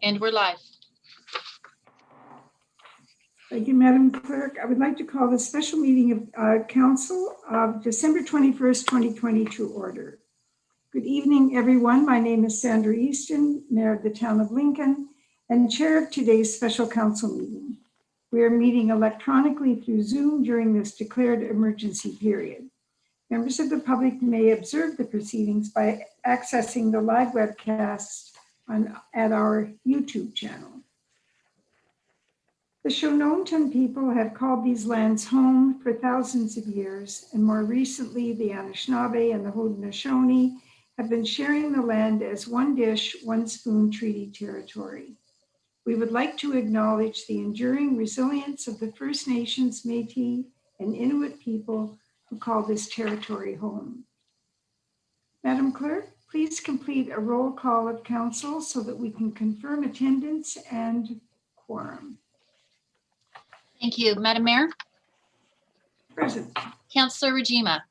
And we're live. Thank you, Madam Clerk. I would like to call the special meeting of Council of December 21st, 2022 order. Good evening, everyone. My name is Sandra Easton, Mayor of the Town of Lincoln, and Chair of today's special council meeting. We are meeting electronically through Zoom during this declared emergency period. Members of the public may observe the proceedings by accessing the live webcast at our YouTube channel. The Shononton people have called these lands home for thousands of years, and more recently, the Anishinaabe and the Haudenosaunee have been sharing the land as one dish, one spoon treaty territory. We would like to acknowledge the enduring resilience of the First Nations, Métis, and Inuit people who call this territory home. Madam Clerk, please complete a roll call of council so that we can confirm attendance and quorum. Thank you, Madam Mayor. Present. Councillor Rajima.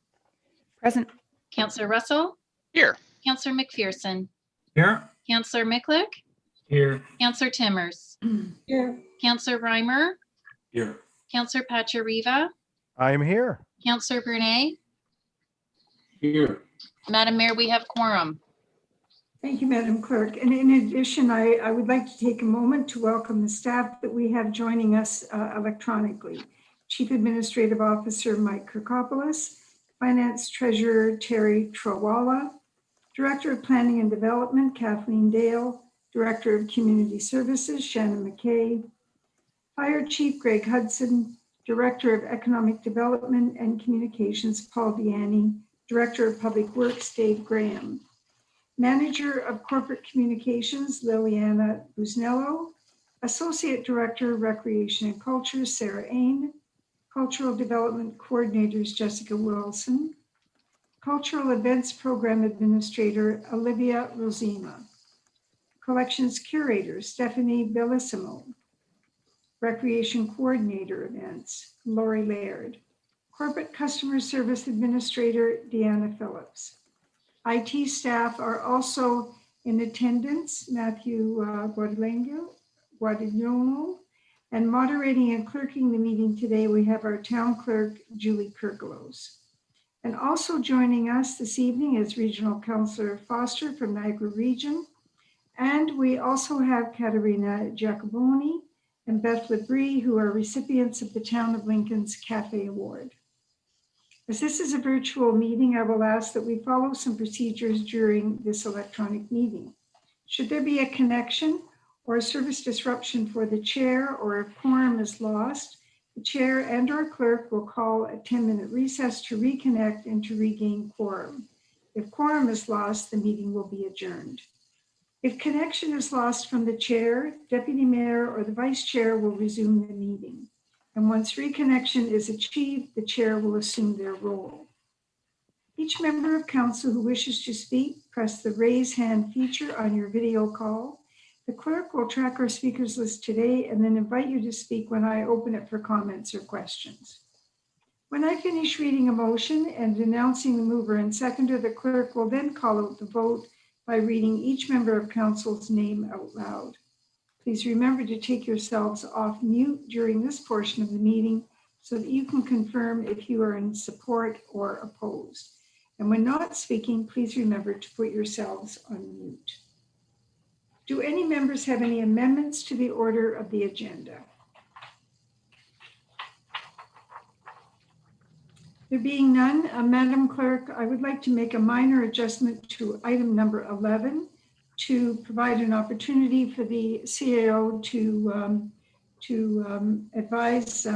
Present. Councillor Russell. Here. Councillor McPherson. Here. Councillor Miklick. Here. Councillor Timmers. Here. Councillor Reimer. Here. Councillor Pachariva. I am here. Councillor Brunei. Here. Madam Mayor, we have quorum. Thank you, Madam Clerk. And in addition, I would like to take a moment to welcome the staff that we have joining us electronically. Chief Administrative Officer Mike Kirkopoulos, Finance Treasurer Terry Trawala, Director of Planning and Development Kathleen Dale, Director of Community Services Shannon McKay, Fire Chief Greg Hudson, Director of Economic Development and Communications Paul Vianney, Director of Public Works Dave Graham, Manager of Corporate Communications, Liliana Busnello, Associate Director, Recreation and Culture, Sarah Ain, Cultural Development Coordinators, Jessica Wilson, Cultural Events Program Administrator, Olivia Rosima, Collections Curator, Stephanie Bellissimo, Recreation Coordinator Events, Lori Laird, Corporate Customer Service Administrator, Deanna Phillips. IT staff are also in attendance, Matthew Guadagnolo, and moderating and clerking the meeting today, we have our town clerk, Julie Kirklos. And also joining us this evening is Regional Councillor Foster from Niagara Region. And we also have Katerina Giacoboni and Beth Libri, who are recipients of the Town of Lincoln's Cafe Award. As this is a virtual meeting, I will ask that we follow some procedures during this electronic meeting. Should there be a connection or a service disruption for the chair, or if quorum is lost, the chair and or clerk will call a 10-minute recess to reconnect and to regain quorum. If quorum is lost, the meeting will be adjourned. If connection is lost from the chair, deputy mayor or the vice chair will resume the meeting. And once reconnection is achieved, the chair will assume their role. Each member of council who wishes to speak, press the raise hand feature on your video call. The clerk will track our speakers list today and then invite you to speak when I open it for comments or questions. When I finish reading a motion and announcing the mover and seconder, the clerk will then call out the vote by reading each member of council's name out loud. Please remember to take yourselves off mute during this portion of the meeting so that you can confirm if you are in support or opposed. And when not speaking, please remember to put yourselves on mute. Do any members have any amendments to the order of the agenda? There being none, Madam Clerk, I would like to make a minor adjustment to item number 11 to provide an opportunity for the CAO to advise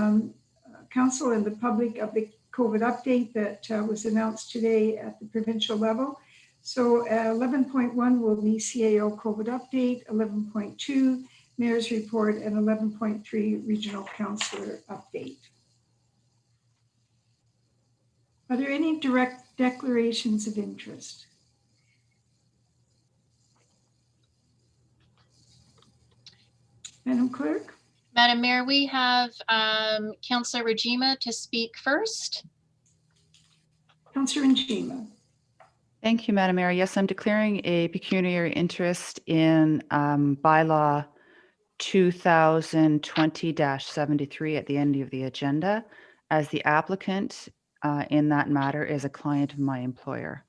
council and the public of the COVID update that was announced today at the provincial level. So 11.1 will be CAO COVID update, 11.2 Mayor's report, and 11.3 Regional Councillor update. Are there any direct declarations of interest? Madam Clerk? Madam Mayor, we have Councillor Rajima to speak first. Councillor Njima. Thank you, Madam Mayor. Yes, I'm declaring a pecuniary interest in bylaw 2020-73 at the end of the agenda, as the applicant in that matter is a client of my employer.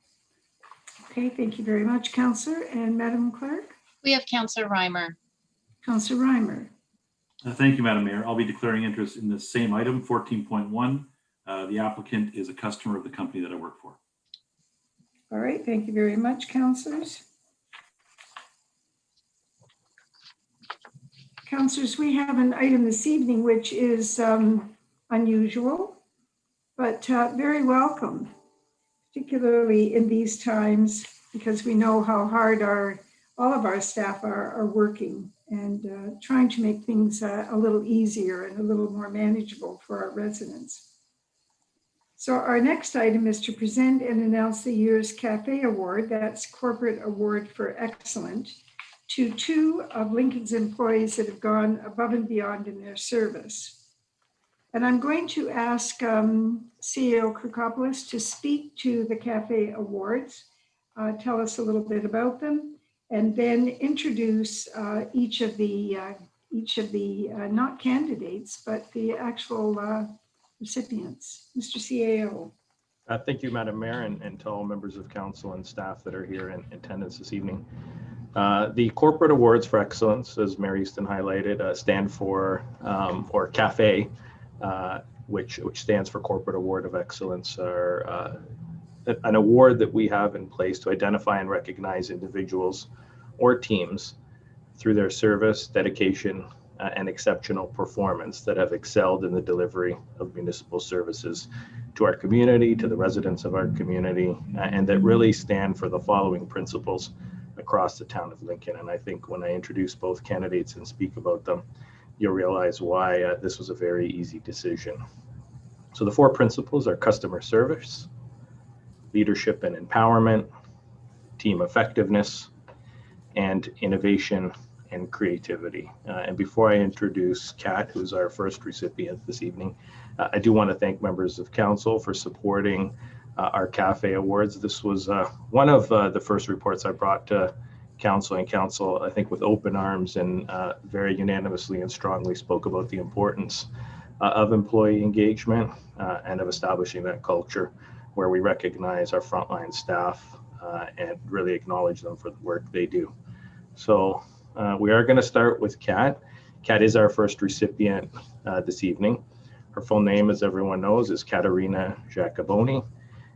Okay, thank you very much, Councillor. And Madam Clerk? We have Counselor Reimer. Councillor Reimer. Thank you, Madam Mayor. I'll be declaring interest in the same item, 14.1. The applicant is a customer of the company that I work for. All right, thank you very much, councillors. Councillors, we have an item this evening which is unusual, but very welcome, particularly in these times, because we know how hard all of our staff are working and trying to make things a little easier and a little more manageable for our residents. So our next item is to present and announce the year's Cafe Award, that's Corporate Award for Excellence, to two of Lincoln's employees that have gone above and beyond in their service. And I'm going to ask CEO Kirkopoulos to speak to the Cafe Awards, tell us a little bit about them, and then introduce each of the not candidates, but the actual recipients. Mr. CAO. Thank you, Madam Mayor, and to all members of council and staff that are here in attendance this evening. The Corporate Awards for Excellence, as Mayor Easton highlighted, stand for, or CAFE, which stands for Corporate Award of Excellence, are an award that we have in place to identify and recognize individuals or teams through their service, dedication, and exceptional performance that have excelled in the delivery of municipal services to our community, to the residents of our community, and that really stand for the following principles across the town of Lincoln. And I think when I introduce both candidates and speak about them, you'll realize why this was a very easy decision. So the four principles are customer service, leadership and empowerment, team effectiveness, and innovation and creativity. And before I introduce Kat, who's our first recipient this evening, I do want to thank members of council for supporting our CAFE Awards. This was one of the first reports I brought to council, and council, I think, with open arms and very unanimously and strongly spoke about the importance of employee engagement and of establishing that culture where we recognize our frontline staff and really acknowledge them for the work they do. So we are going to start with Kat. Kat is our first recipient this evening. Her full name, as everyone knows, is Katerina Jacoboni,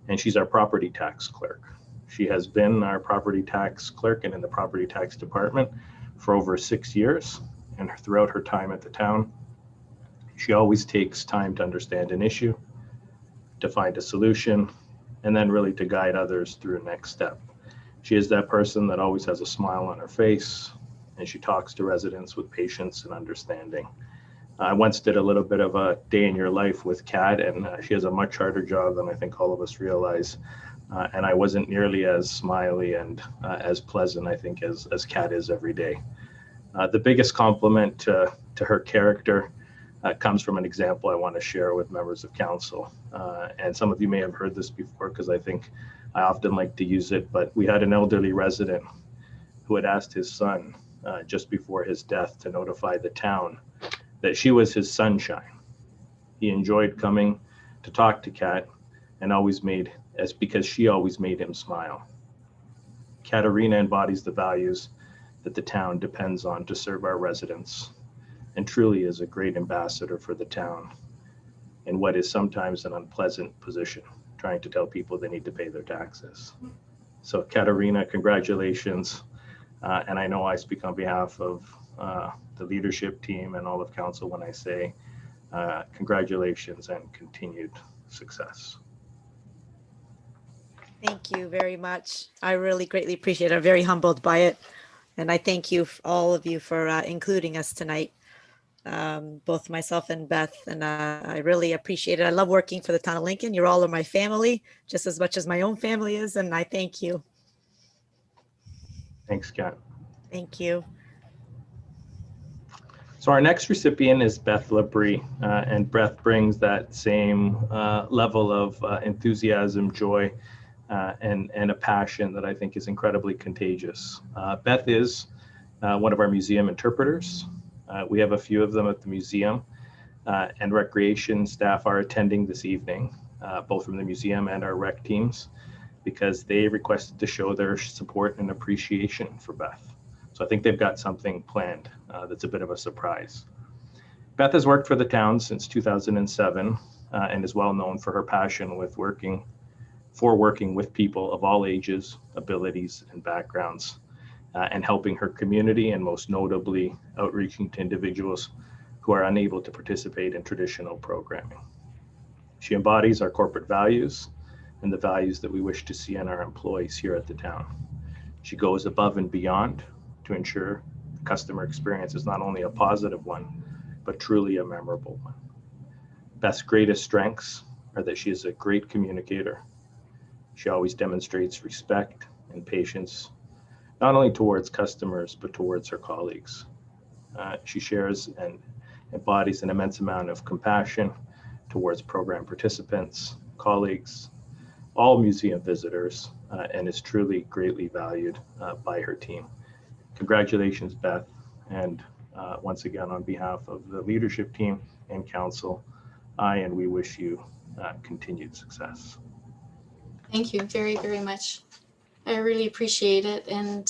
and she's our property tax clerk. She has been our property tax clerk and in the property tax department for over 6 years. And throughout her time at the town, she always takes time to understand an issue, to find a solution, and then really to guide others through a next step. She is that person that always has a smile on her face, and she talks to residents with patience and understanding. I once did a little bit of a day in your life with Kat, and she has a much harder job than I think all of us realize. And I wasn't nearly as smiley and as pleasant, I think, as Kat is every day. The biggest compliment to her character comes from an example I want to share with members of council. And some of you may have heard this before because I think I often like to use it, but we had an elderly resident who had asked his son just before his death to notify the town that she was his sunshine. He enjoyed coming to talk to Kat and because she always made him smile. Katerina embodies the values that the town depends on to serve our residents and truly is a great ambassador for the town in what is sometimes an unpleasant position, trying to tell people they need to pay their taxes. So Katerina, congratulations. And I know I speak on behalf of the leadership team and all of council when I say congratulations and continued success. Thank you very much. I really greatly appreciate it. I'm very humbled by it. And I thank you, all of you, for including us tonight, both myself and Beth. And I really appreciate it. I love working for the town of Lincoln. You're all of my family, just as much as my own family is. And I thank you. Thanks, Kat. Thank you. So our next recipient is Beth Libri, and Beth brings that same level of enthusiasm, joy, and a passion that I think is incredibly contagious. Beth is one of our museum interpreters. We have a few of them at the museum, and recreation staff are attending this evening, both from the museum and our rec teams, because they requested to show their support and appreciation for Beth. So I think they've got something planned that's a bit of a surprise. Beth has worked for the town since 2007 and is well known for her passion with working with people of all ages, abilities, and backgrounds, and helping her community, and most notably outreaching to individuals who are unable to participate in traditional programming. She embodies our corporate values and the values that we wish to see in our employees here at the town. She goes above and beyond to ensure the customer experience is not only a positive one, but truly a memorable one. Beth's greatest strengths are that she is a great communicator. She always demonstrates respect and patience, not only towards customers, but towards her colleagues. She shares and embodies an immense amount of compassion towards program participants, colleagues, all museum visitors, and is truly greatly valued by her team. Congratulations, Beth. And once again, on behalf of the leadership team and council, and we wish you continued success. Thank you very, very much. I really appreciate it. And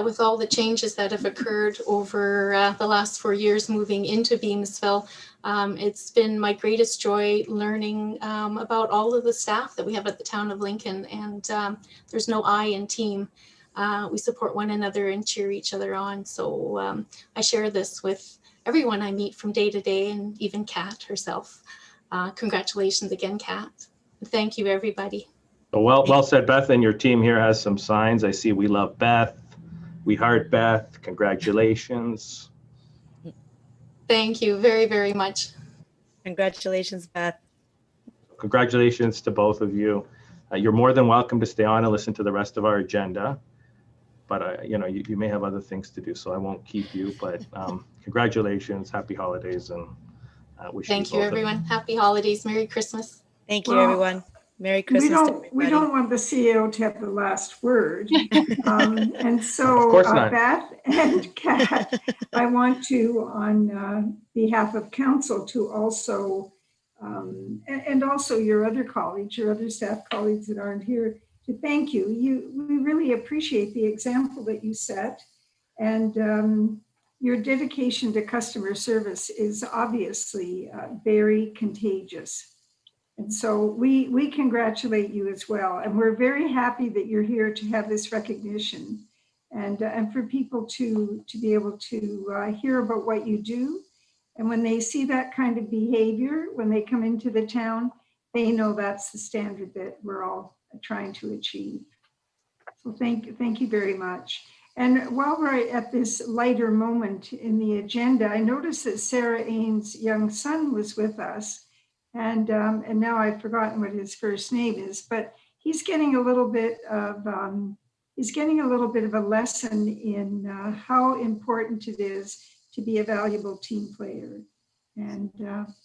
with all the changes that have occurred over the last 4 years moving into Beamsville, it's been my greatest joy learning about all of the staff that we have at the town of Lincoln. And there's no I in team. We support one another and cheer each other on. So I share this with everyone I meet from day to day, and even Kat herself. Congratulations again, Kat. Thank you, everybody. Well said, Beth, and your team here has some signs. I see we love Beth, we heart Beth, congratulations. Thank you very, very much. Congratulations, Beth. Congratulations to both of you. You're more than welcome to stay on and listen to the rest of our agenda, but you may have other things to do, so I won't keep you, but congratulations, happy holidays, and wish Thank you, both everyone. Happy holidays. Merry Christmas. Thank you, Well, everyone. Merry Christmas to everybody. We don't want the CEO to have the last word. And so Of course not. Beth and Kat, I want to, on behalf of council, to also, and also your other colleagues, your other staff colleagues that aren't here, to thank you. We really appreciate the example that you set, and your dedication to customer service is obviously very contagious. And so we congratulate you as well. And we're very happy that you're here to have this recognition, and for people to be able to hear about what you do. And when they see that kind of behavior, when they come into the town, they know that's the standard that we're all trying to achieve. So thank you very much. And while we're at this lighter moment in the agenda, I noticed that Sarah Ains' young son was with us. And now I've forgotten what his first name is, but he's getting a little bit of a lesson in how important it is to be a valuable team player, and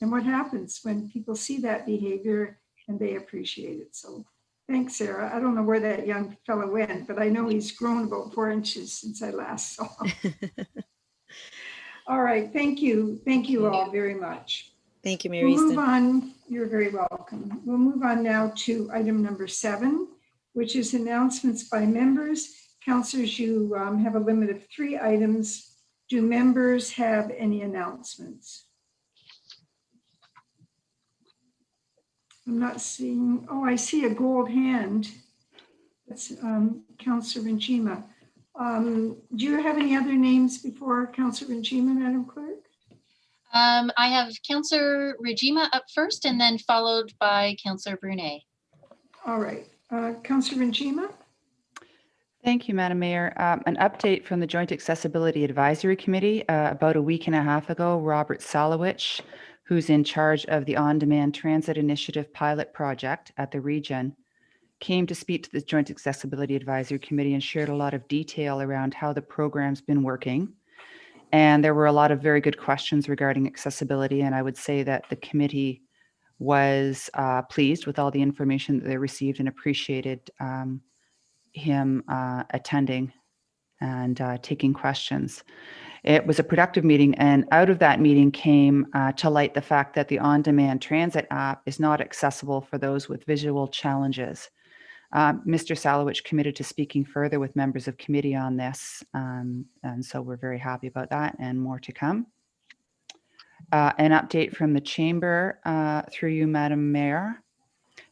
what happens when people see that behavior and they appreciate it. So thanks, Sarah. I don't know where that young fellow went, but I know he's grown about 4 inches since I last saw him. All right, thank you all very much. Thank you, Mary We'll Easton. move on. You're very welcome. We'll move on now to item number 7, which is announcements by members. Councillors, you have a limit of 3 items. Do members have any announcements? I'm not seeing, oh, I see a gold hand. That's Councillor Vinchima. Do you have any other names before Councillor Vinchima, Madam Clerk? I have Councillor Regima up first and then followed by Councillor Brunet. All right, Councillor Vinchima. Thank you, Madam Mayor. An update from the Joint Accessibility Advisory Committee. About a week and a half ago, Robert Salowich, who's in charge of the On-Demand Transit Initiative pilot project at the region, came to speak to the Joint Accessibility Advisory Committee and shared a lot of detail around how the program's been working. And there were a lot of very good questions regarding accessibility. And I would say that the committee was pleased with all the information that they received and appreciated him attending and taking questions. It was a productive meeting, and out of that meeting came to light the fact that the on-demand transit app is not accessible for those with visual challenges. Mr. Salowich committed to speaking further with members of committee on this, and so we're very happy about that, and more to come. An update from the Chamber through you, Madam Mayor.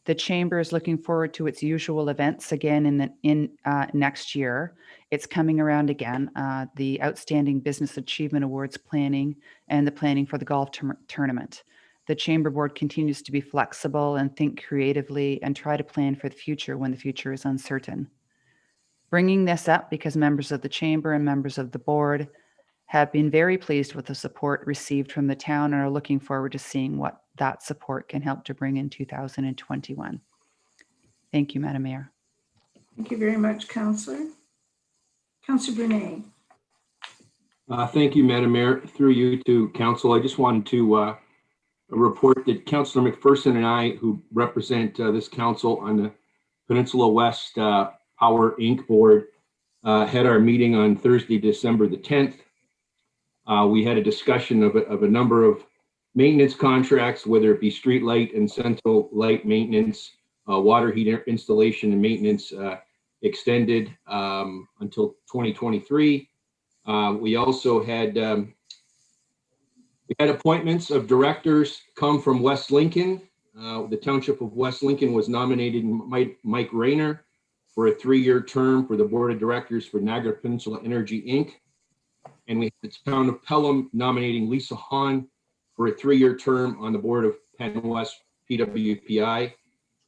The Chamber is looking forward to its usual events again in next year. It's coming around again, the Outstanding Business Achievement Awards planning and the planning for the golf tournament. The Chamber Board continues to be flexible and think creatively and try to plan for the future when the future is uncertain. Bringing this up because members of the Chamber and members of the Board have been very pleased with the support received from the town and are looking forward to seeing what that support can help to bring in 2021. Thank you, Madam Mayor. Thank you very much, Councillor. Councillor Brunei. Thank you, Madam Mayor. Through you to Council, I just wanted to report that Councillor McPherson and I, who represent this Council on the Peninsula West Power Inc. Board, had our meeting on Thursday, December the 10th. We had a discussion of a number of maintenance contracts, whether it be street light and central light maintenance, water heater installation and maintenance extended until 2023. We also had appointments of directors come from West Lincoln. The Township of West Lincoln was nominated Mike Rayner for a 3-year term for the Board of Directors for Niagara Peninsula Energy Inc. And we had the Town of Pelham nominating Lisa Hahn for a 3-year term on the Board of Penn West PWPI.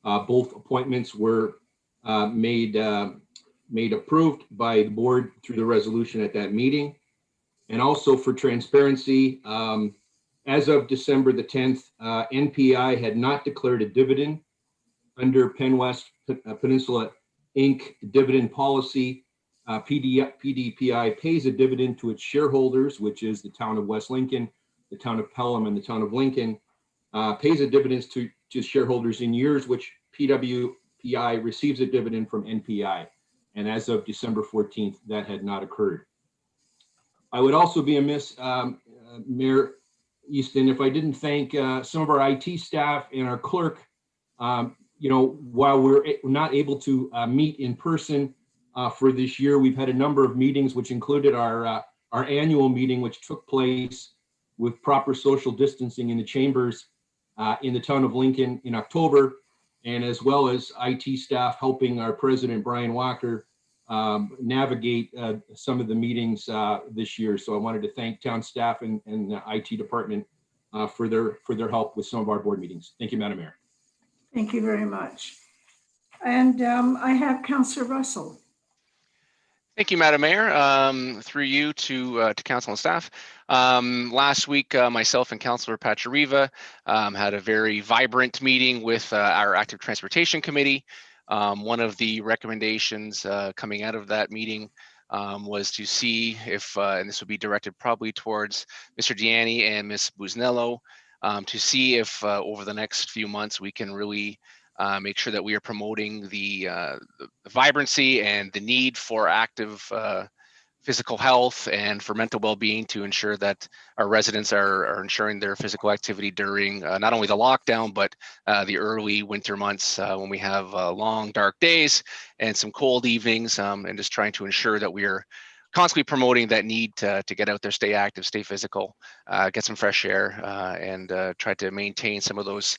Both appointments were made approved by the board through the resolution at that meeting. And also for transparency, as of December the 10th, NPI had not declared a dividend under Penn West Peninsula Inc. dividend policy. PDPI pays a dividend to its shareholders, which is the Town of West Lincoln, the Town of Pelham, and the Town of Lincoln. Pays a dividends to shareholders in years which PWPI receives a dividend from NPI. And as of December 14th, that had not occurred. I would also be amiss, Mayor Easton, if I didn't thank some of our IT staff and our clerk. While we're not able to meet in person for this year, we've had a number of meetings, which included our annual meeting, which took place with proper social distancing in the chambers in the Town of Lincoln in October, and as well as IT staff helping our President Brian Walker navigate some of the meetings this year. So I wanted to thank town staff and the IT department for their help with some of our board meetings. Thank you, Madam Mayor. Thank you very much. And I have Councillor Russell. Thank you, Madam Mayor. Through you to council and staff. Last week, myself and Councillor Pachariva had a very vibrant meeting with our Active Transportation Committee. One of the recommendations coming out of that meeting was to see if, and this would be directed probably towards Mr. Deani and Ms. Busnello, to see if over the next few months we can really make sure that we are promoting the vibrancy and the need for active physical health and for mental well-being to ensure that our residents are ensuring their physical activity during not only the lockdown, but the early winter months when we have long, dark days and some cold evenings, and just trying to ensure that we are constantly promoting that need to get out there, stay active, stay physical, get some fresh air, and try to maintain some of those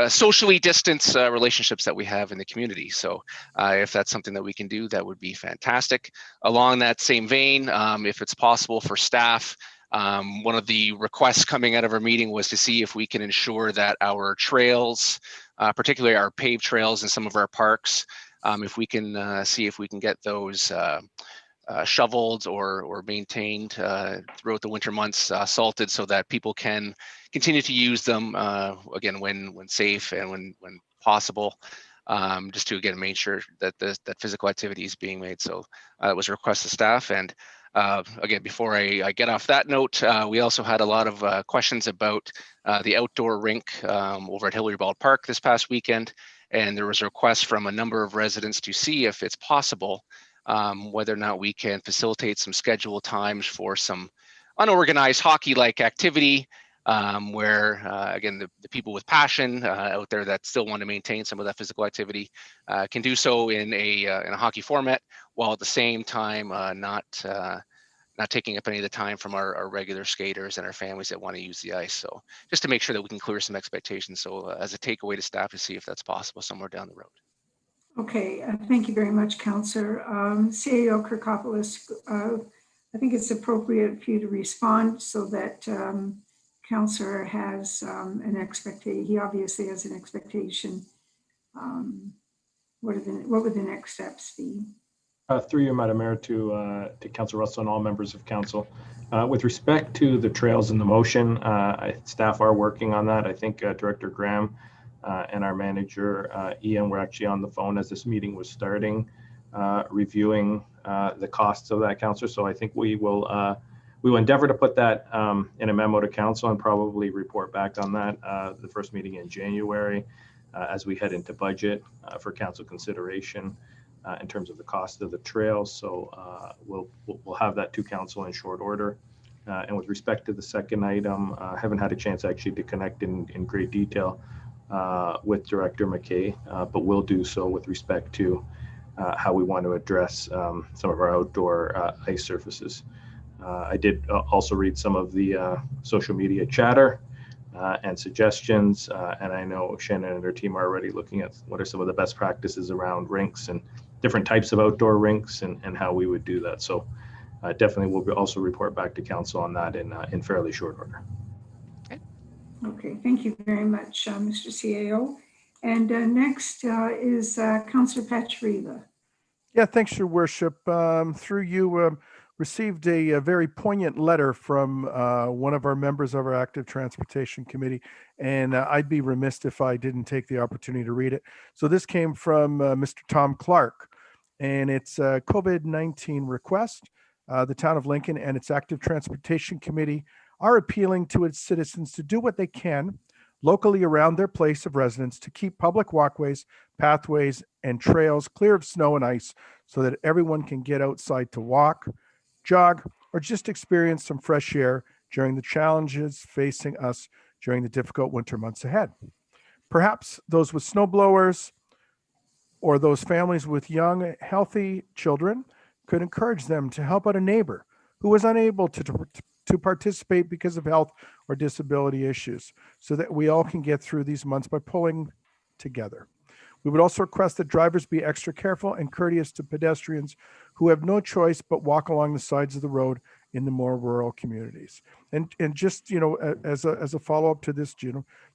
socially distanced relationships that we have in the community. So if that's something that we can do, that would be fantastic. Along that same vein, if it's possible for staff, one of the requests coming out of our meeting was to see if we can ensure that our trails, particularly our paved trails in some of our parks, if we can see if we can get those shoveled or maintained throughout the winter months, salted, so that people can continue to use them again when safe and when possible, just to again make sure that that physical activity is being made. So it was a request to staff, and again, before I get off that note, we also had a lot of questions about the outdoor rink over at Hillary Ball Park this past weekend. And there was a request from a number of residents to see if it's possible whether or not we can facilitate some scheduled times for some unorganized hockey-like activity where, again, the people with passion out there that still want to maintain some of that physical activity can do so in a hockey format, while at the same time not taking up any of the time from our regular skaters and our families that want to use the ice. So just to make sure that we can clear some expectations. So as a takeaway to staff to see if that's possible somewhere down the road. Okay, thank you very much, Councillor. CAO Kirkopoulos, I think it's appropriate for you to respond so that Councillor has an expectation. He obviously has an expectation. What would the next steps be? Through you, Madam Mayor, to Councillor Russell and all members of council. With respect to the trails in the motion, staff are working on that. I think Director Graham and our manager, Ian, were actually on the phone as this meeting was starting, reviewing the costs of that, Councillor. So I think we will endeavor to put that in a memo to council and probably report back on that the first meeting in January as we head into budget for council consideration. In terms of the cost of the trails. So we'll have that to council in short order. And with respect to the second item, I haven't had a chance actually to connect in great detail with Director McKay, but we'll do so with respect to how we want to address some of our outdoor ice surfaces. I did also read some of the social media chatter and suggestions, and I know Shannon and her team are already looking at what are some of the best practices around rinks and different types of outdoor rinks and how we would do that. So definitely we'll also report back to council on that in fairly short order. Okay, thank you very much, Mr. CAO. And next is Councillor Pachariva. Yeah, thanks, Your Worship. Through you, received a very poignant letter from one of our members of our Active Transportation Committee, and I'd be remiss if I didn't take the opportunity to read it. So this came from Mr. Tom Clark, and it's a COVID-19 request. The Town of Lincoln and its Active Transportation Committee are appealing to its citizens to do what they can locally around their place of residence to keep public walkways, pathways, and trails clear of snow and ice so that everyone can get outside to walk, jog, or just experience some fresh air during the challenges facing us during the difficult winter months ahead. Perhaps those with snowblowers or those families with young, healthy children could encourage them to help out a neighbor who was unable to participate because of health or disability issues, so that we all can get through these months by pulling together. We would also request that drivers be extra careful and courteous to pedestrians who have no choice but walk along the sides of the road in the more rural communities. And just, as a follow-up to this,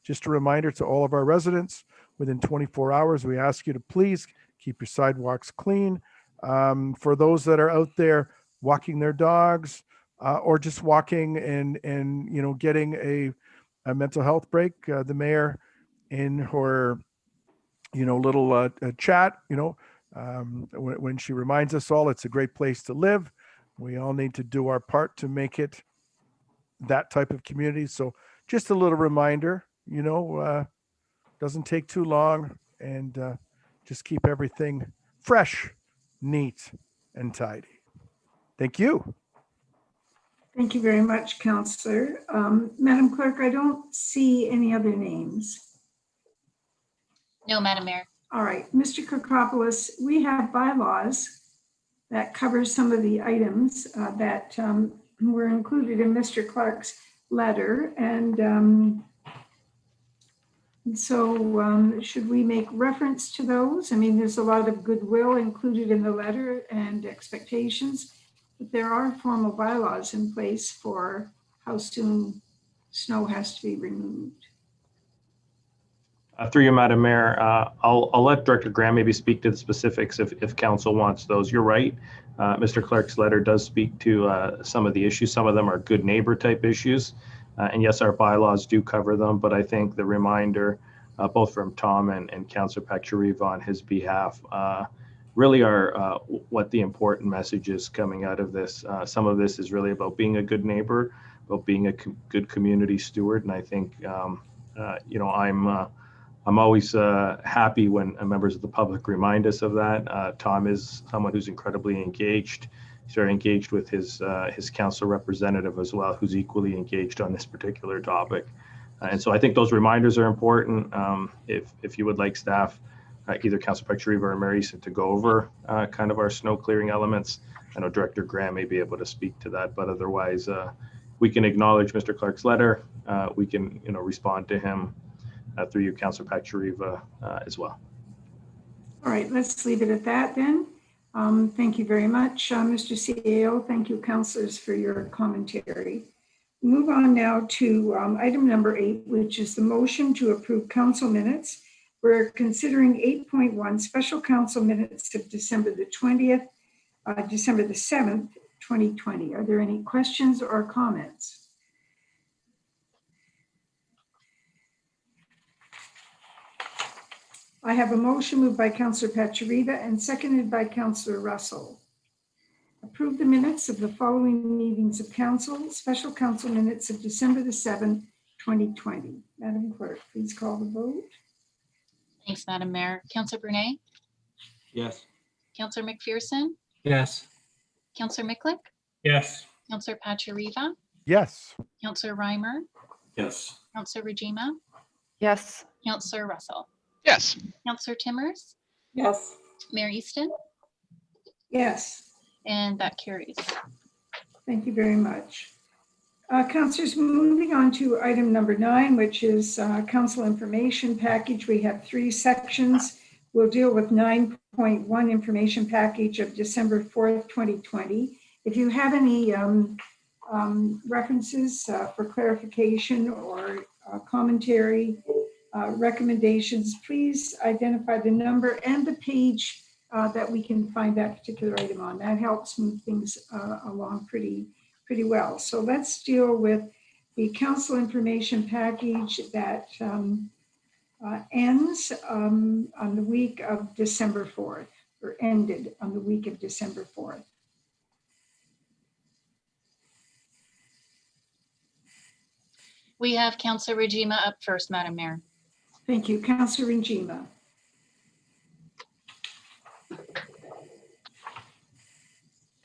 just a reminder to all of our residents, within 24 hours, we ask you to please keep your sidewalks clean. For those that are out there walking their dogs or just walking and getting a mental health break, the mayor in her little chat, when she reminds us all it's a great place to live. We all need to do our part to make it that type of community. So just a little reminder, doesn't take too long, and just keep everything fresh, neat, and tidy. Thank you. Thank you very much, Councillor. Madam Clerk, I don't see any other names. No, Madam Mayor. All right, Mr. Kirkopoulos, we have bylaws that cover some of the items that were included in Mr. Clark's letter. And so should we make reference to those? I mean, there's a lot of goodwill included in the letter and expectations, but there are formal bylaws in place for how soon snow has to be removed. Through you, Madam Mayor, I'll let Director Graham maybe speak to the specifics if council wants those. You're right. Mr. Clark's letter does speak to some of the issues. Some of them are good neighbor type issues. And yes, our bylaws do cover them, but I think the reminder, both from Tom and Councillor Pachariva on his behalf, really are what the important message is coming out of this. Some of this is really about being a good neighbor, about being a good community steward. And I think, I'm always happy when members of the public remind us of that. Tom is someone who's incredibly engaged. He's very engaged with his council representative as well, who's equally engaged on this particular topic. And so I think those reminders are important. If you would like staff, either Councillor Pachariva or Mary Easton, to go over kind of our snow clearing elements, I know Director Graham may be able to speak to that, but otherwise we can acknowledge Mr. Clark's letter. We can respond to him through you, Councillor Pachariva, as well. All right, let's leave it at that then. Thank you very much, Mr. CEO. Thank you, councillors, for your commentary. Move on now to item number 8, which is the motion to approve council minutes. We're considering 8.1 special council minutes of December the 20th, December the 7th, 2020. Are there any questions or comments? I have a motion moved by Councillor Pachariva and seconded by Councillor Russell. Approve the minutes of the following meetings of council, special council minutes of December the 7th, 2020. Madam Clerk, please call the vote. Thanks, Madam Mayor. Councillor Brunet, Yes. Councillor McPherson, Yes. Councillor Miklick, Yes. Councillor Pachariva, Yes. Councillor Reimer, Yes. Councillor Regima, Yes. Councillor Russell, Yes. Councillor Timmers, Yes. Mayor Easton, Yes, and that carries. thank you very much. Councillors, moving on to item number 9, which is council information package. We have 3 sections. We'll deal with 9.1 information package of December 4th, 2020. If you have any references for clarification or commentary, recommendations, please identify the number and the page that we can find that particular item on. That helps move things along pretty well. So let's deal with the council information package that ends on the week of December 4th, or ended on the week of December 4th. We have Councillor Regima up first, Madam Mayor. Thank you, Councillor Regima.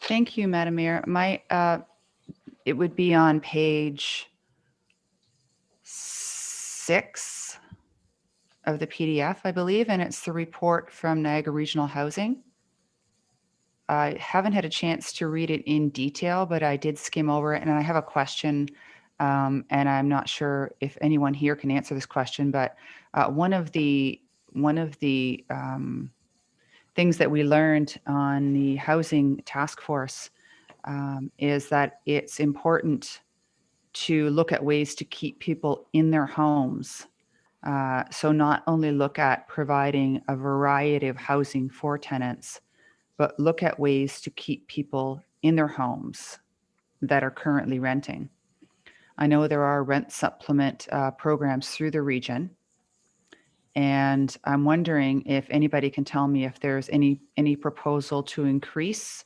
Thank you, Madam Mayor. It would be on page 6 of the PDF, I believe, and it's the report from Niagara Regional Housing. I haven't had a chance to read it in detail, but I did skim over it, and I have a question, and I'm not sure if anyone here can answer this question, but one of the things that we learned on the housing task force is that it's important to look at ways to keep people in their homes. So not only look at providing a variety of housing for tenants, but look at ways to keep people in their homes that are currently renting. I know there are rent supplement programs through the region, and I'm wondering if anybody can tell me if there's any proposal to increase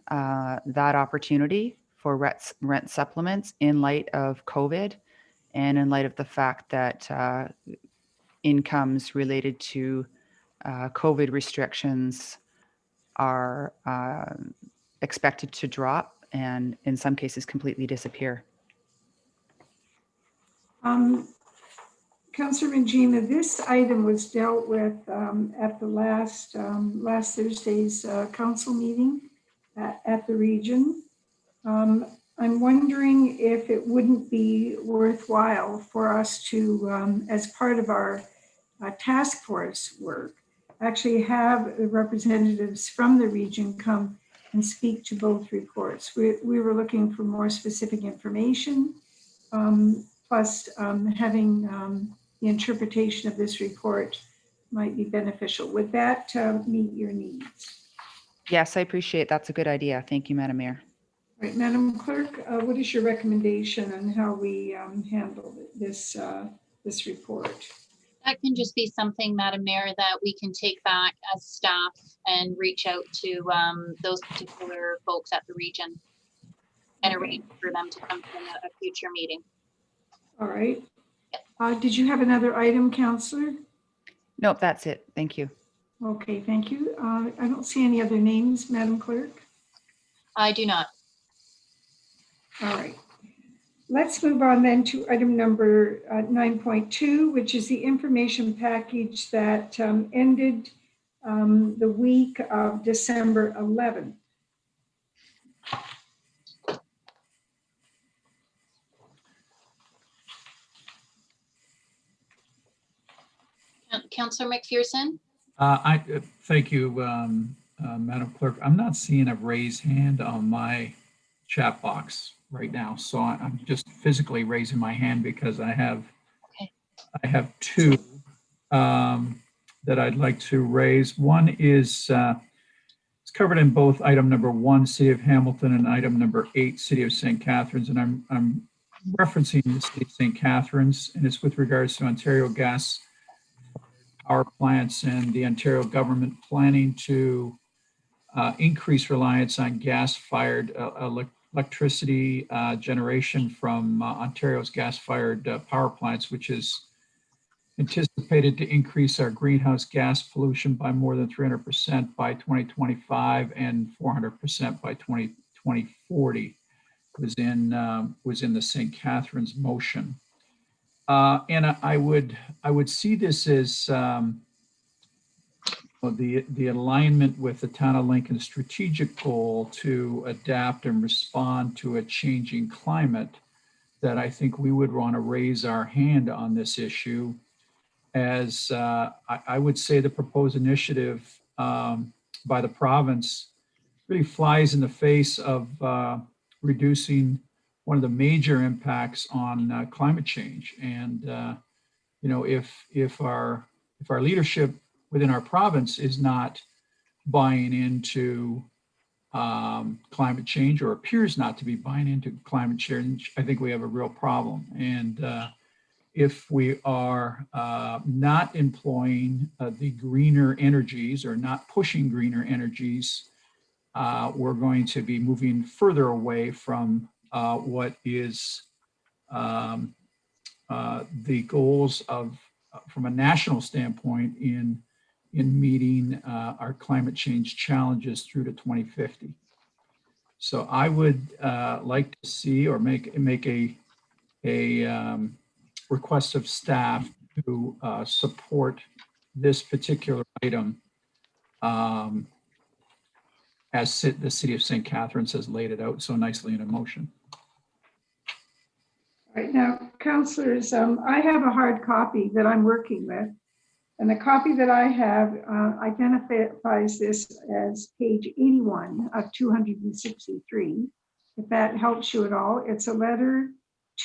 that opportunity for rent supplements in light of COVID and in light of the fact that incomes related to COVID restrictions are expected to drop and in some cases completely disappear. Councillor Regina, this item was dealt with at the last Thursday's council meeting at the region. I'm wondering if it wouldn't be worthwhile for us to, as part of our task force work, actually have representatives from the region come and speak to both reports. We were looking for more specific information, plus having the interpretation of this report might be beneficial. Would that meet your needs? Yes, I appreciate that's a good idea. Thank you, Madam Mayor. Right, Madam Clerk, what is your recommendation on how we handle this report? That can just be something, Madam Mayor, that we can take back as staff and reach out to those particular folks at the region and Okay. arrange for them to come to a future meeting. All right. Did you have another item, Councillor? Nope, that's it. Thank you. Okay, thank you. I don't see any other names, Madam Clerk. I do not. All right. Let's move on then to item number 9.2, which is the information package that ended the week of December 11th. Councillor McPherson? Thank you, Madam Clerk. I'm not seeing a raised hand on my chat box right now, so I'm just physically raising my hand because I have two that I'd like to raise. One is it's covered in both item number 1, City of Hamilton, and item number 8, City of St. Catharines, and I'm referencing the City of St. Catharines, and it's with regards to Ontario gas power plants and the Ontario government planning to increase reliance on gas-fired electricity generation from Ontario's gas-fired power plants, which is anticipated to increase our greenhouse gas pollution by more than 300% by 2025 and 400% by 2040 was in the St. Catharines motion. And I would see this as the alignment with the Town of Lincoln's strategic goal to adapt and respond to a changing climate, that I think we would want to raise our hand on this issue, as I would say the proposed initiative by the province really flies in the face of reducing one of the major impacts on climate change. And if our leadership within our province is not buying into climate change, or appears not to be buying into climate change, I think we have a real problem. And if we are not employing the greener energies, or not pushing greener energies, we're going to be moving further away from what is the goals of, from a national standpoint, in meeting our climate change challenges through to 2050. So I would like to see, or make a request of staff to support this particular item as the City of St. Catharines has laid it out so nicely in a motion. All right, now, councillors, I have a hard copy that I'm working with, and the copy that I have identifies this as page 81 of 263. If that helps you at all, it's a letter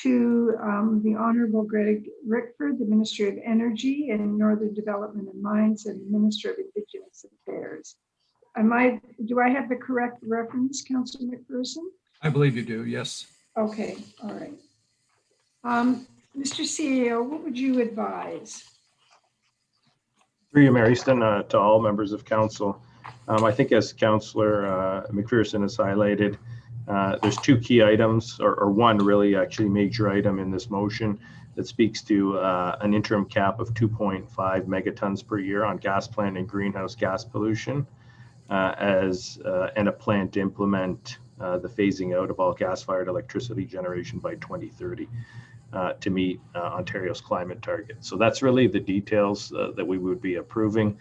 to the Honorable Greg Rickford, the Minister of Energy and Northern Development and Mines, and the Minister of Indigenous Affairs. Do I have the correct reference, Councillor McPherson? I believe you do, yes. Okay, all right. Mr. CEO, what would you advise? Through you, Mayor Easton, to all members of council. I think, as Councillor McPherson has highlighted, there's two key items, or one really actually major item in this motion that speaks to an interim cap of 2.5 megatons per year on gas plant and greenhouse gas pollution, and a plan to implement the phasing out of all gas-fired electricity generation by 2030 to meet Ontario's climate target. So that's really the details that we would be approving.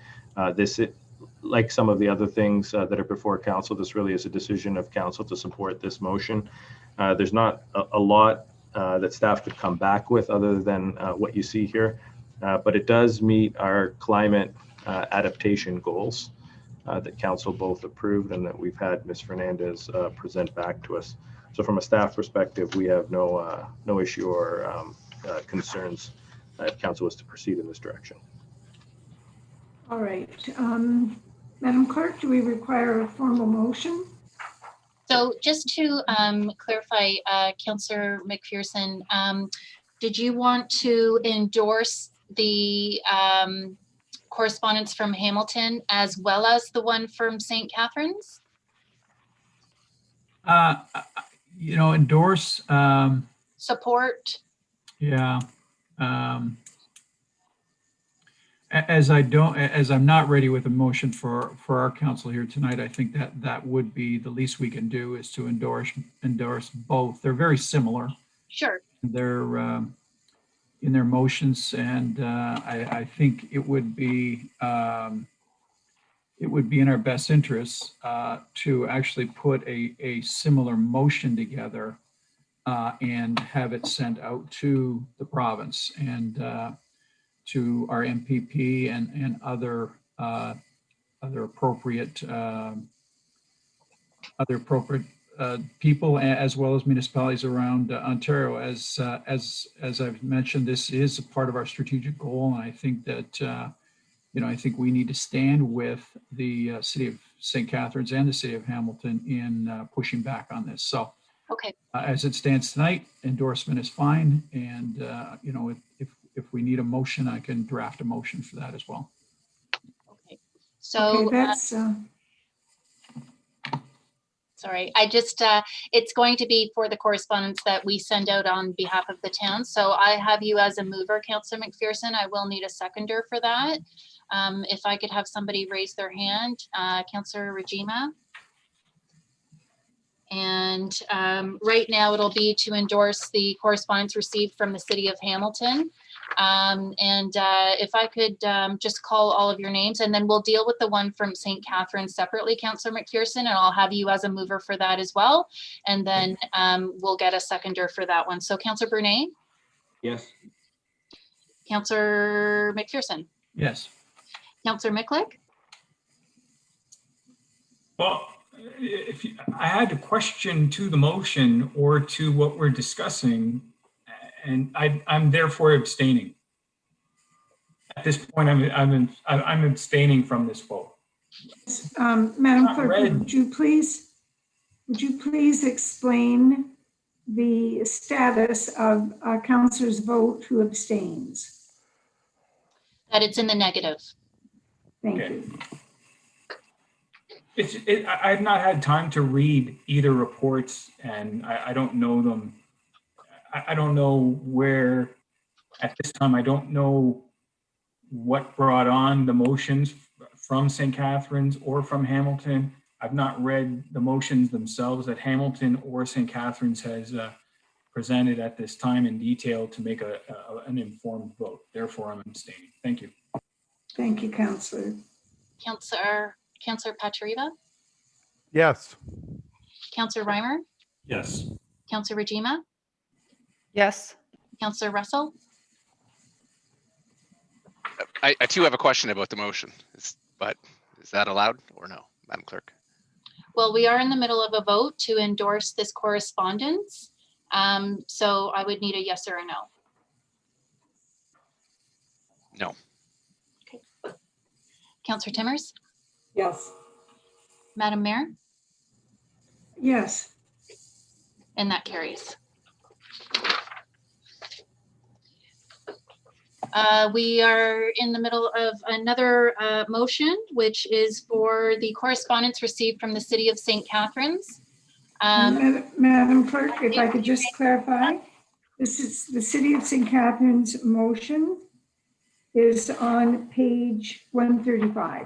Like some of the other things that are before council, this really is a decision of council to support this motion. There's not a lot that staff could come back with other than what you see here, but it does meet our climate adaptation goals that council both approved and that we've had Ms. Fernandez present back to us. So from a staff perspective, we have no issue or concerns if council was to proceed in this direction. All right. Madam Clerk, do we require a formal motion? So just to clarify, Councillor McPherson, did you want to endorse the correspondence from Hamilton as well as the one from St. Catharines? Endorse, Support? yeah. As I'm not ready with a motion for our council here tonight, I think that would be the least we can do, is to endorse both. They're very similar. Sure. They're in their motions, and I think it would be in our best interests to actually put a similar motion together and have it sent out to the province and to our MPP and other appropriate people, as well as municipalities around Ontario. As I've mentioned, this is a part of our strategic goal, and I think that I think we need to stand with the city of St. Catharines and the city of Hamilton in pushing back on this. So, okay. As it stands tonight, endorsement is fine, and if we need a motion, I can draft a motion for that as well. Okay. So Okay, that's sorry, I just, it's going to be for the correspondence that we send out on behalf of the town. So I have you as a mover, Councillor McPherson. I will need a seconder for that. If I could have somebody raise their hand, Councillor Rajima. And right now it'll be to endorse the correspondence received from the city of Hamilton. If I could just call all of your names, and then we'll deal with the one from St. Catharines separately, Councillor McPherson, and I'll have you as a mover for that as well. And then we'll get a seconder for that one. So Councillor Brunet? Yes. Councillor McPherson? Yes. Councillor Miklik? Well, I had a question to the motion or to what we're discussing, and I'm therefore abstaining. At this point, I'm abstaining from this vote. Madam Clerk, would you please explain the status of a councillor's vote who abstains? That it's in the negative. Thank Okay. you. I've not had time to read either reports, and I don't know them. I don't know where, at this time, I don't know what brought on the motions from St. Catharines or from Hamilton. I've not read the motions themselves that Hamilton or St. Catharines has presented at this time in detail to make an informed vote. Therefore, I'm abstaining. Thank you. Thank you, Councillor. Councillor Pachariva? Yes. Councillor Reimer? Yes. Councillor Rajima? Yes. Councillor Russell? I too have a question about the motion, but is that allowed or no, Madam Clerk? Well, we are in the middle of a vote to endorse this correspondence. So I would need a yes or a no. No. Okay. Councillor Timmers? Yes. Madam Mayor? Yes. And that carries. We are in the middle of another motion, which is for the correspondence received from the city of St. Catharines. Madam Clerk, if I could just clarify, this is the city of St. Catharines motion is on page 135.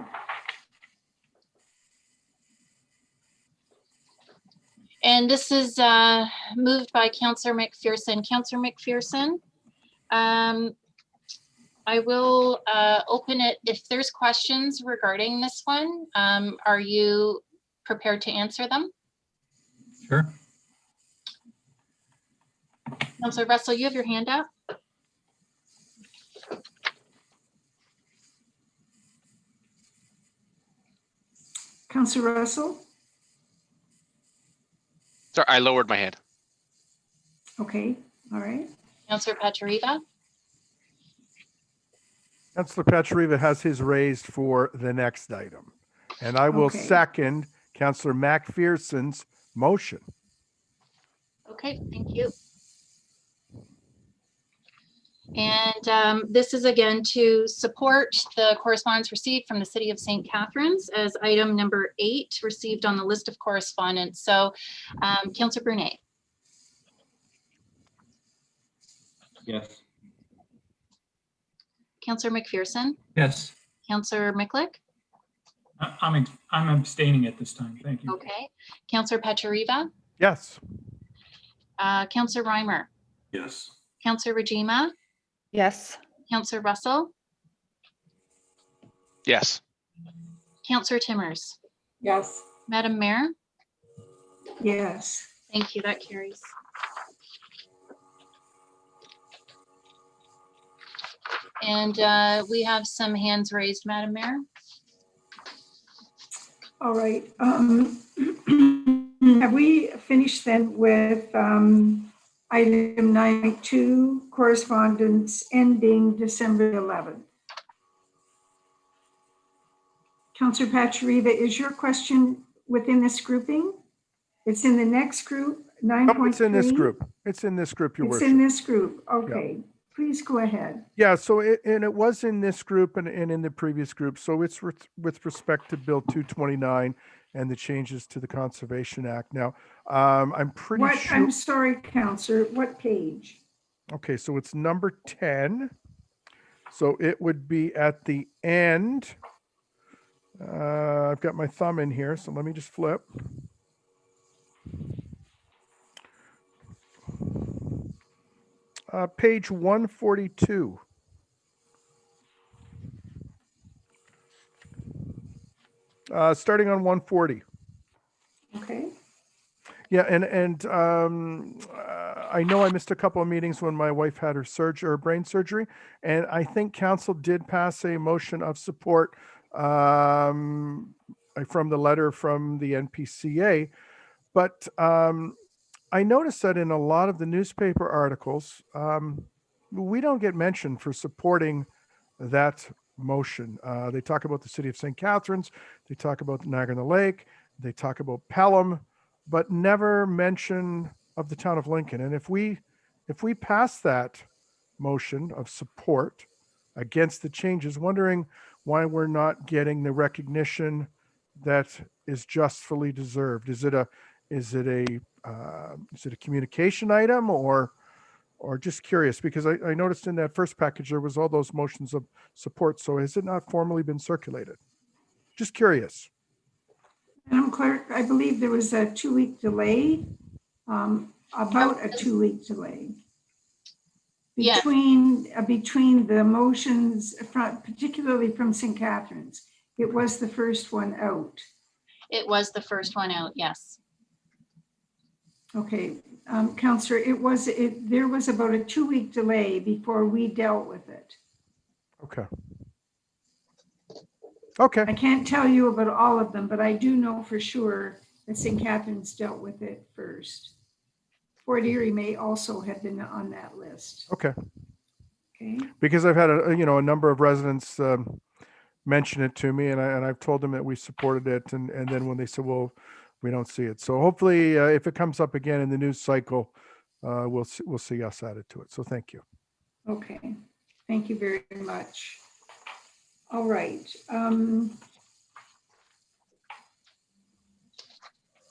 And this is moved by Councillor McPherson. Councillor McPherson, I will open it. If there's questions regarding this one, are you prepared to answer them? Sure. Councillor Russell, you have your hand up. Councillor Russell? Sorry, I lowered my hand. Okay, all right. Councillor Pachariva? Councillor Pachariva has his raised for the next item. And I will Okay. second Councillor McPherson's motion. Okay, thank you. And this is again to support the correspondence received from the City of St. Catharines as item number 8 received on the list of correspondence. So Councillor Brunet, Yes. Councillor McPherson, Yes. Councillor Miklick, I'm abstaining at this time. Thank you. okay, Councillor Pachariva, Yes. Councillor Reimer, Yes. Councillor Rajima, Yes. Councillor Russell, Yes. Councillor Timmers, Yes. Madam Mayor. Yes. Thank you, that carries. And we have some hands raised, Madam Mayor. All right. Have we finished then with item 9.2, correspondence ending December 11th? Councillor Pachariva, is your question within this grouping? It's in the next group, 9.3? Oh, it's in this group. It's in this group, Your It's Worship. in this group. Okay. Please go ahead. Yeah, so it was in this group and in the previous group. So it's with respect to Bill 229 and the changes to the Conservation Act. Now, I'm pretty sure. I'm sorry, Councillor, what page? Okay, so it's number 10. So it would be at the end. I've got my thumb in here, so let me just flip. Page 142. Starting on 140. Okay. Yeah, and I know I missed a couple of meetings when my wife had her brain surgery, and I think council did pass a motion of support from the letter from the NPCA, but I noticed that in a lot of the newspaper articles, we don't get mentioned for supporting that motion. They talk about the City of St. Catharines, they talk about Niagara-on-the-Lake, they talk about Pelham, but never mention of the town of Lincoln. And if we pass that motion of support against the changes, wondering why we're not getting the recognition that is justly deserved. Is it a communication item or just curious? Because I noticed in that first package there was all those motions of support. So has it not formally been circulated? Just curious. Madam Clerk, I believe there was a 2-week delay, about a 2-week delay. Yes. Between the motions, particularly from St. Catharines. It was the first one out. It was the first one out, yes. Okay, Councillor, there was about a 2-week delay before we dealt with it. Okay. Okay. I can't tell you about all of them, but I do know for sure that St. Catharines dealt with it first. Fort Erie may also have been on that list. Okay. Okay. Because I've had a number of residents mention it to me, and I've told them that we supported it, and then when they said, well, we don't see it. So hopefully, if it comes up again in the news cycle, we'll see us added to it. So thank you. Okay. Thank you very much. All right.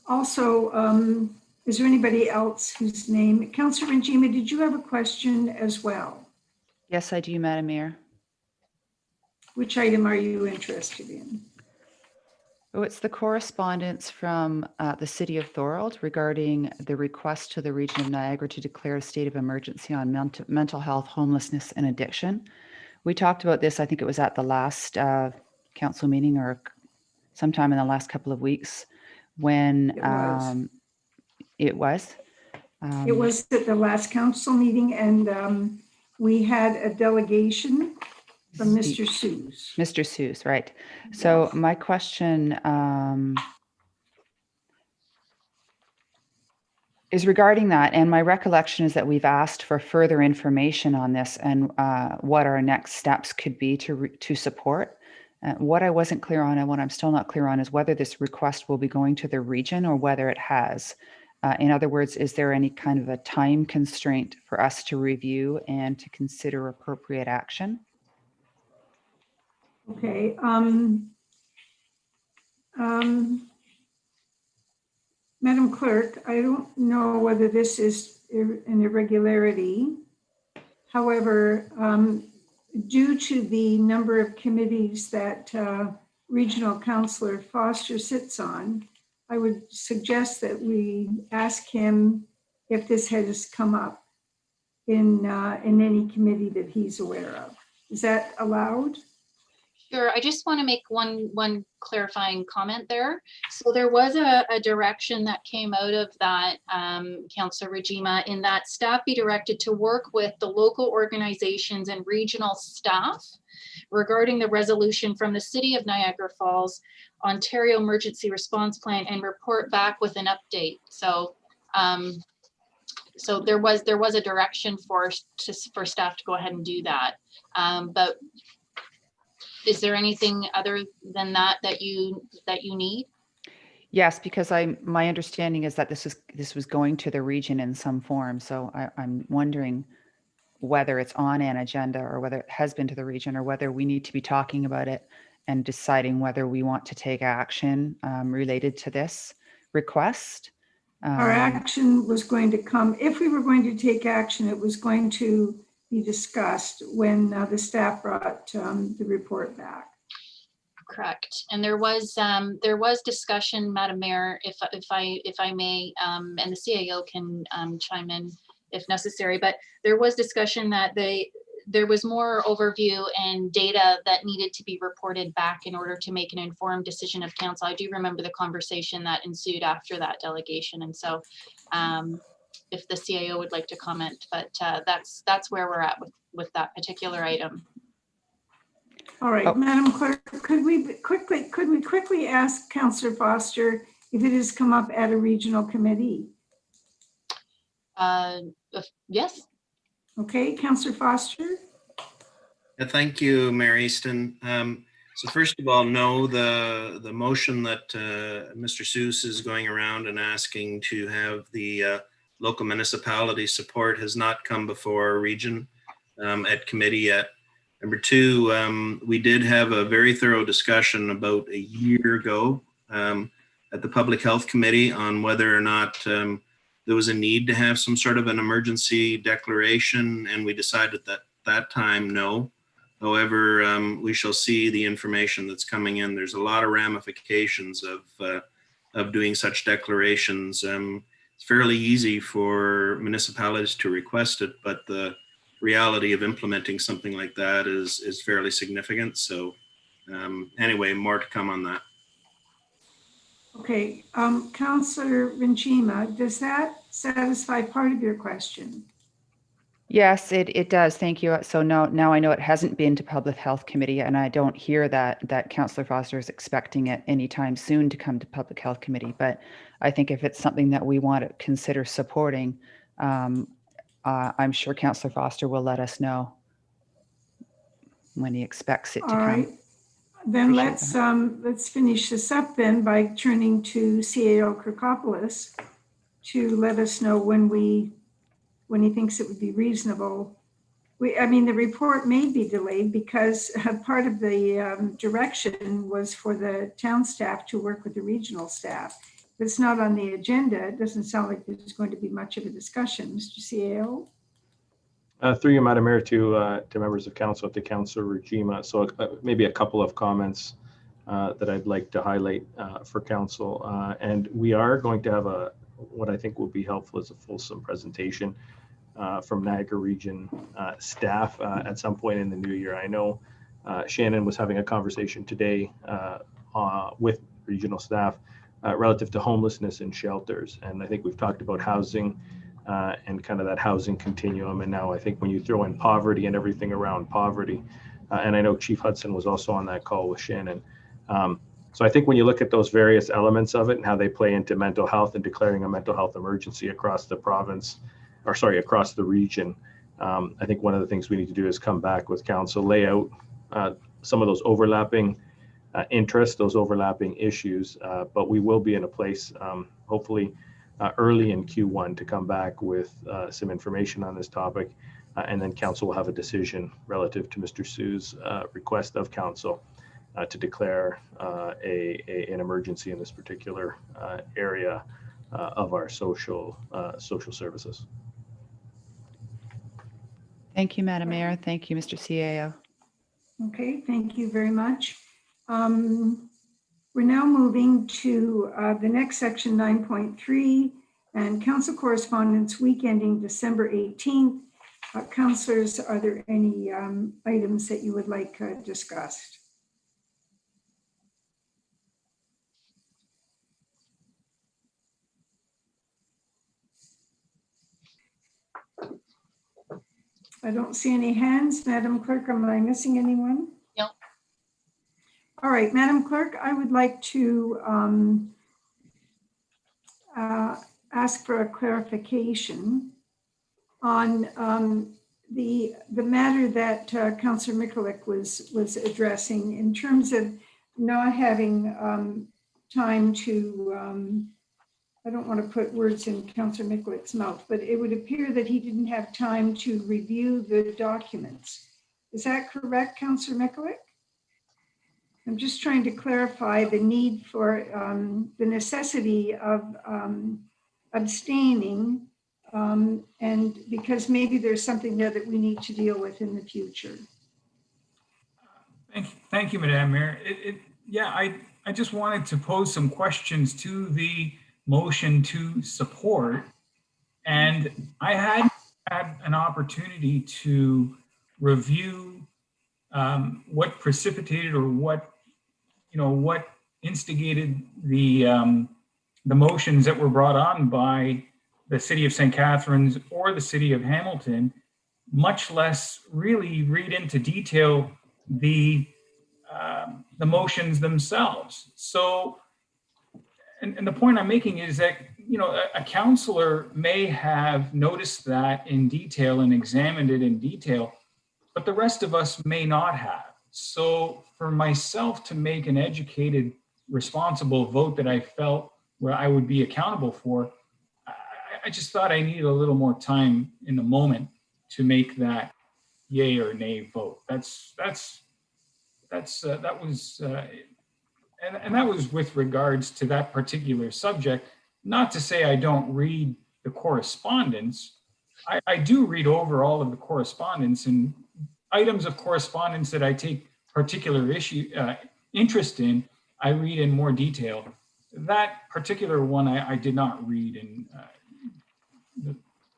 Also, is there anybody else whose name? Councillor Njima, did you have a question as well? Yes, I do, Madam Mayor. Which item are you interested in? Oh, it's the correspondence from the City of Thorold regarding the request to the region of Niagara to declare a state of emergency on mental health, homelessness, and addiction. We talked about this, I think it was at the last council meeting or sometime in the last couple of weeks when it was. It was at the last council meeting, and we had a delegation from Mr. Seuss. Mr. Seuss, right. So my question is regarding that, and my recollection is that we've asked for further information on this and what our next steps could be to support. What I wasn't clear on and what I'm still not clear on is whether this request will be going to the region or whether it has. In other words, is there any kind of a time constraint for us to review and to consider appropriate action? Okay. Madam Clerk, I don't know whether this is an irregularity. However, due to the number of committees that Regional Councillor Foster sits on, I would suggest that we ask him if this has come up in any committee that he's aware of. Is that allowed? Sure. I just want to make one clarifying comment there. So there was a direction that came out of that, Councillor Regima, in that staff be directed to work with the local organizations and regional staff regarding the resolution from the City of Niagara Falls, Ontario Emergency Response Plan, and report back with an update. So so there was a direction for staff to go ahead and do that. But is there anything other than that that you need? Yes, because my understanding is that this was going to the region in some form. So I'm wondering whether it's on an agenda or whether it has been to the region or whether we need to be talking about it and deciding whether we want to take action related to this request. Our action was going to come, if we were going to take action, it was going to be discussed when the staff brought the report back. Correct. And there was discussion, Madam Mayor, if I may, and the CAO can chime in if necessary, but there was discussion that there was more overview and data that needed to be reported back in order to make an informed decision of council. I do remember the conversation that ensued after that delegation. And so if the CAO would like to comment, but that's where we're at with that particular item. All right, Madam Clerk, could we quickly ask Councillor Foster if it has come up at a regional committee? Yes. Okay, Councillor Foster. Thank you, Mayor Easton. So first of all, no, the motion that Mr. Seuss is going around and asking to have the local municipality support has not come before our region at committee yet. Number two, we did have a very thorough discussion about a year ago at the Public Health Committee on whether or not there was a need to have some sort of an emergency declaration, and we decided at that time, no. However, we shall see the information that's coming in. There's a lot of ramifications of doing such declarations. It's fairly easy for municipalities to request it, but the reality of implementing something like that is fairly significant. So anyway, more to come on that. Okay, Councillor Regima, does that satisfy part of your question? Yes, it does. Thank you. So now I know it hasn't been to Public Health Committee, and I don't hear that Councillor Foster is expecting it anytime soon to come to Public Health Committee. But I think if it's something that we want to consider supporting, I'm sure Councillor Foster will let us know when he expects it to come. All right, then let's finish this up then by turning to CAO Kirkopoulos to let us know when he thinks it would be reasonable. I mean, the report may be delayed because part of the direction was for the town staff to work with the regional staff. If it's not on the agenda, it doesn't sound like there's going to be much of a discussion. Mr. CAO? Through you, Madam Mayor, to members of council, to Councillor Regima. So maybe a couple of comments that I'd like to highlight for council. And we are going to have what I think will be helpful is a fulsome presentation from Niagara region staff at some point in the new year. I know Shannon was having a conversation today with regional staff relative to homelessness and shelters. And I think we've talked about housing and kind of that housing continuum. And now I think when you throw in poverty and everything around poverty, and I know Chief Hudson was also on that call with Shannon. So I think when you look at those various elements of it and how they play into mental health and declaring a mental health emergency across the province, or sorry, across the region, I think one of the things we need to do is come back with council, lay out some of those overlapping interests, those overlapping issues, but we will be in a place, hopefully early in Q1 to come back with some information on this topic. And then council will have a decision relative to Mr. Sue's request of council to declare an emergency in this particular area of our social services. Thank you, Madam Mayor. Thank you, Mr. CAO. Okay, thank you very much. We're now moving to the next section, 9.3, and council correspondence week ending December 18th. Councillors, are there any items that you would like discussed? I don't see any hands. Madam Clerk, am I missing anyone? No. All right, Madam Clerk, I would like to ask for a clarification on the matter that Councillor Mikulik was addressing in terms of not having time to, I don't want to put words in Councillor Mikulik's mouth, but it would appear that he didn't have time to review the documents. Is that correct, Councillor Mikulik? I'm just trying to clarify the need for the necessity of abstaining, and because maybe there's something there that we need to deal with in the future. Thank you, Madam Mayor. I just wanted to pose some questions to the motion to support, and I had an opportunity to review what precipitated or what instigated the motions that were brought on by the City of St. Catharines or the City of Hamilton, much less really read into detail the motions themselves. So, and the point I'm making is that, a councillor may have noticed that in detail and examined it in detail, but the rest of us may not have. So for myself to make an educated, responsible vote that I felt where I would be accountable for, I just thought I needed a little more time in the moment to make that yay or nay vote. That was with regards to that particular subject. Not to say I don't read the correspondence. I do read over all of the correspondence, and items of correspondence that I take particular interest in, I read in more detail. That particular one I did not read in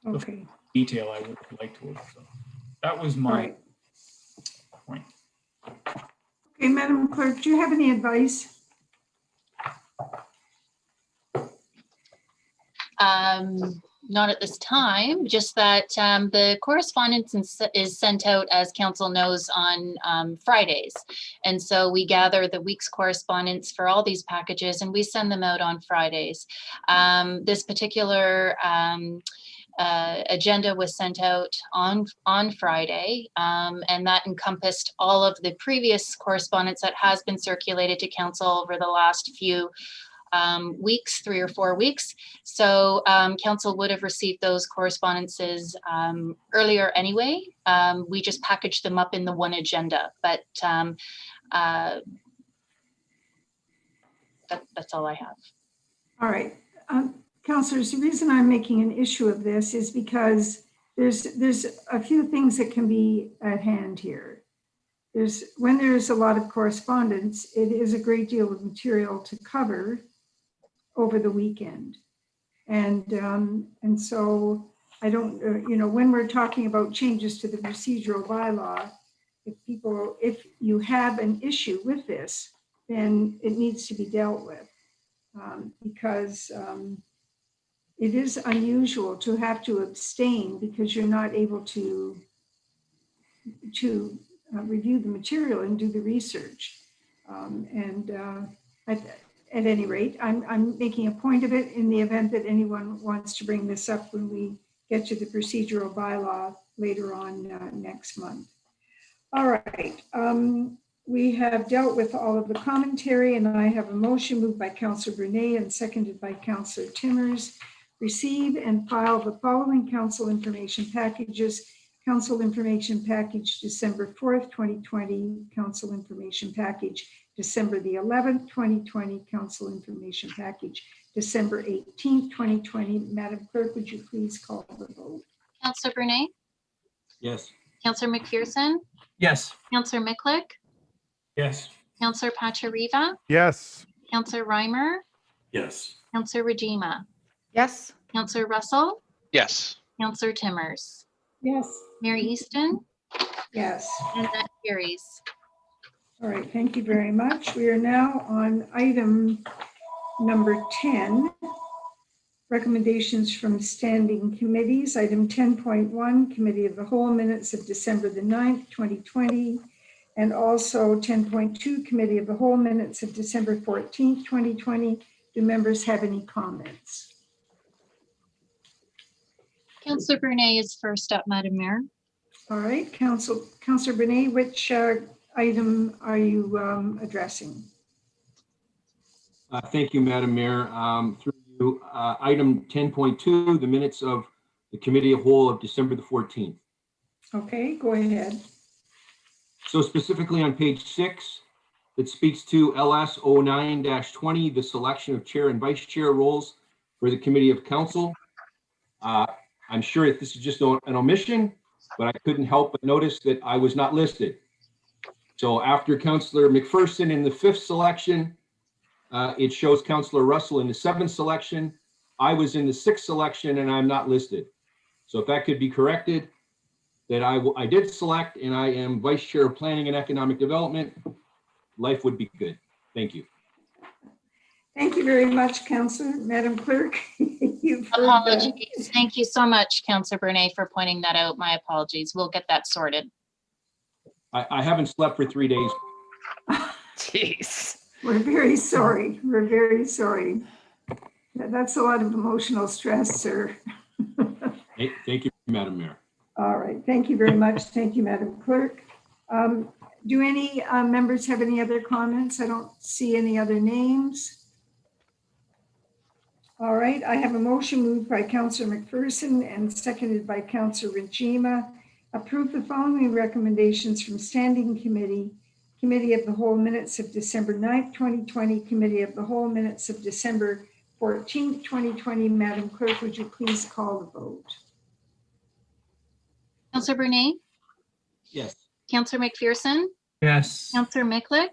the detail I would like to have. So that was my point. Okay, Madam Clerk, do you have any advice? Not at this time, just that the correspondence is sent out, as council knows, on Fridays. And so we gather the week's correspondence for all these packages and we send them out on Fridays. This particular agenda was sent out on Friday, and that encompassed all of the previous correspondence that has been circulated to council over the last few weeks, 3 or 4 weeks. So council would have received those correspondences earlier anyway. We just packaged them up in the one agenda, but that's all I have. All right. Councillors, the reason I'm making an issue of this is because there's a few things that can be at hand here. When there's a lot of correspondence, it is a great deal of material to cover over the weekend. And so I don't, when we're talking about changes to the procedural bylaw, if you have an issue with this, then it needs to be dealt with because it is unusual to have to abstain because you're not able to review the material and do the research. At any rate, I'm making a point of it in the event that anyone wants to bring this up when we get to the procedural bylaw later on next month. All right, we have dealt with all of the commentary, and I have a motion moved by Councillor Brunet and seconded by Councillor Timmers receive and file the following council information packages. Council information package December 4th, 2020, council information package December the 11th, 2020, council information package December 18th, 2020. Madam Clerk, would you please call the vote? Councillor Brunei, Yes. Councillor McPherson, Yes. Councillor Miklick, Yes. Councillor Pachariva, Yes. Councillor Reimer, Yes. Councillor Rajima, Yes. Councillor Russell, Yes. Councillor Timmers, Yes. Mary Easton, Yes. and that carries. All right, thank you very much. We are now on item number 10, recommendations from standing committees. Item 10.1, Committee of the Whole minutes of December the 9th, 2020, and also 10.2, Committee of the Whole minutes of December 14th, 2020. Do members have any comments? Councillor Brunei is first up, Madam Mayor. All right, Councillor Brunei, which item are you addressing? Thank you, Madam Mayor. Through you, item 10.2, the minutes of the Committee of Whole of December the 14th. Okay, go ahead. So specifically on page 6, it speaks to LS 09-20, the selection of chair and vice chair roles for the Committee of Council. I'm sure that this is just an omission, but I couldn't help but notice that I was not listed. So after Councillor McPherson in the 5th selection, it shows Councillor Russell in the 7th selection. I was in the 6th selection and I'm not listed. So if that could be corrected, that I did select and I am Vice Chair of Planning and Economic Development, life would be good. Thank you. Thank you very much, Councillor. Madam Clerk, you've heard Apologies. Thank you so much, Councillor Brunei, for pointing that out. My apologies. We'll get that sorted. I haven't slept for 3 days. Jeez. We're very sorry. We're very sorry. That's a lot of emotional stress, sir. Thank you, Madam Mayor. All right. Thank you very much. Thank you, Madam Clerk. Do any members have any other comments? I don't see any other names. All right. I have a motion moved by Councillor McPherson and seconded by Councillor Rajima. Approve the following recommendations from Standing Committee. Committee of the Whole minutes of December 9th, 2020. Committee of the Whole minutes of December 14th, 2020. Madam Clerk, would you please call the vote? Councillor Brunei, Yes. Councillor McPherson, Yes. Councillor Miklick,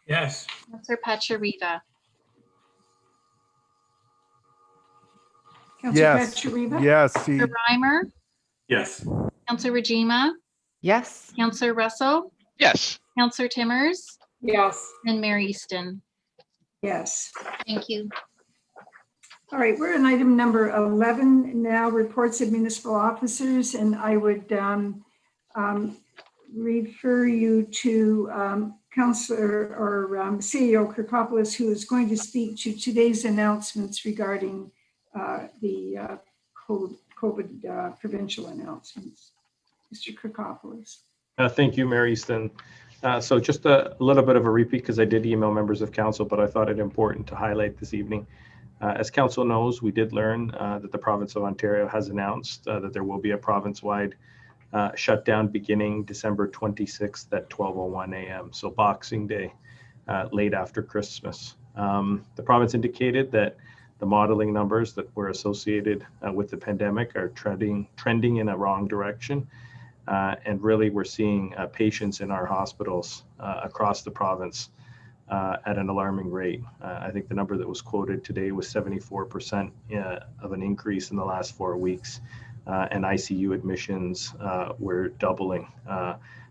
Yes. Councillor Pachariva, Councillor Yes. Pachariva? Yes. Councillor Reimer, Yes. Councillor Rajima, Yes. Councillor Russell, Yes. Councillor Timmers, Yes. and Mary Easton. Yes. Thank you. All right, we're on item number 11 now, reports of municipal officers, and I would refer you to Councillor or CEO Kirkopoulos, who is going to speak to today's announcements regarding the COVID provincial announcements. Mr. Kirkopoulos. Thank you, Mary Easton. So just a little bit of a repeat because I did email members of council, but I thought it important to highlight this evening. As council knows, we did learn that the province of Ontario has announced that there will be a province-wide shutdown beginning December 26th at 12:01 a.m. So Boxing Day, late after Christmas. The province indicated that the modeling numbers that were associated with the pandemic are trending in a wrong direction. And really, we're seeing patients in our hospitals across the province at an alarming rate. I think the number that was quoted today was 74% of an increase in the last 4 weeks. And ICU admissions were doubling,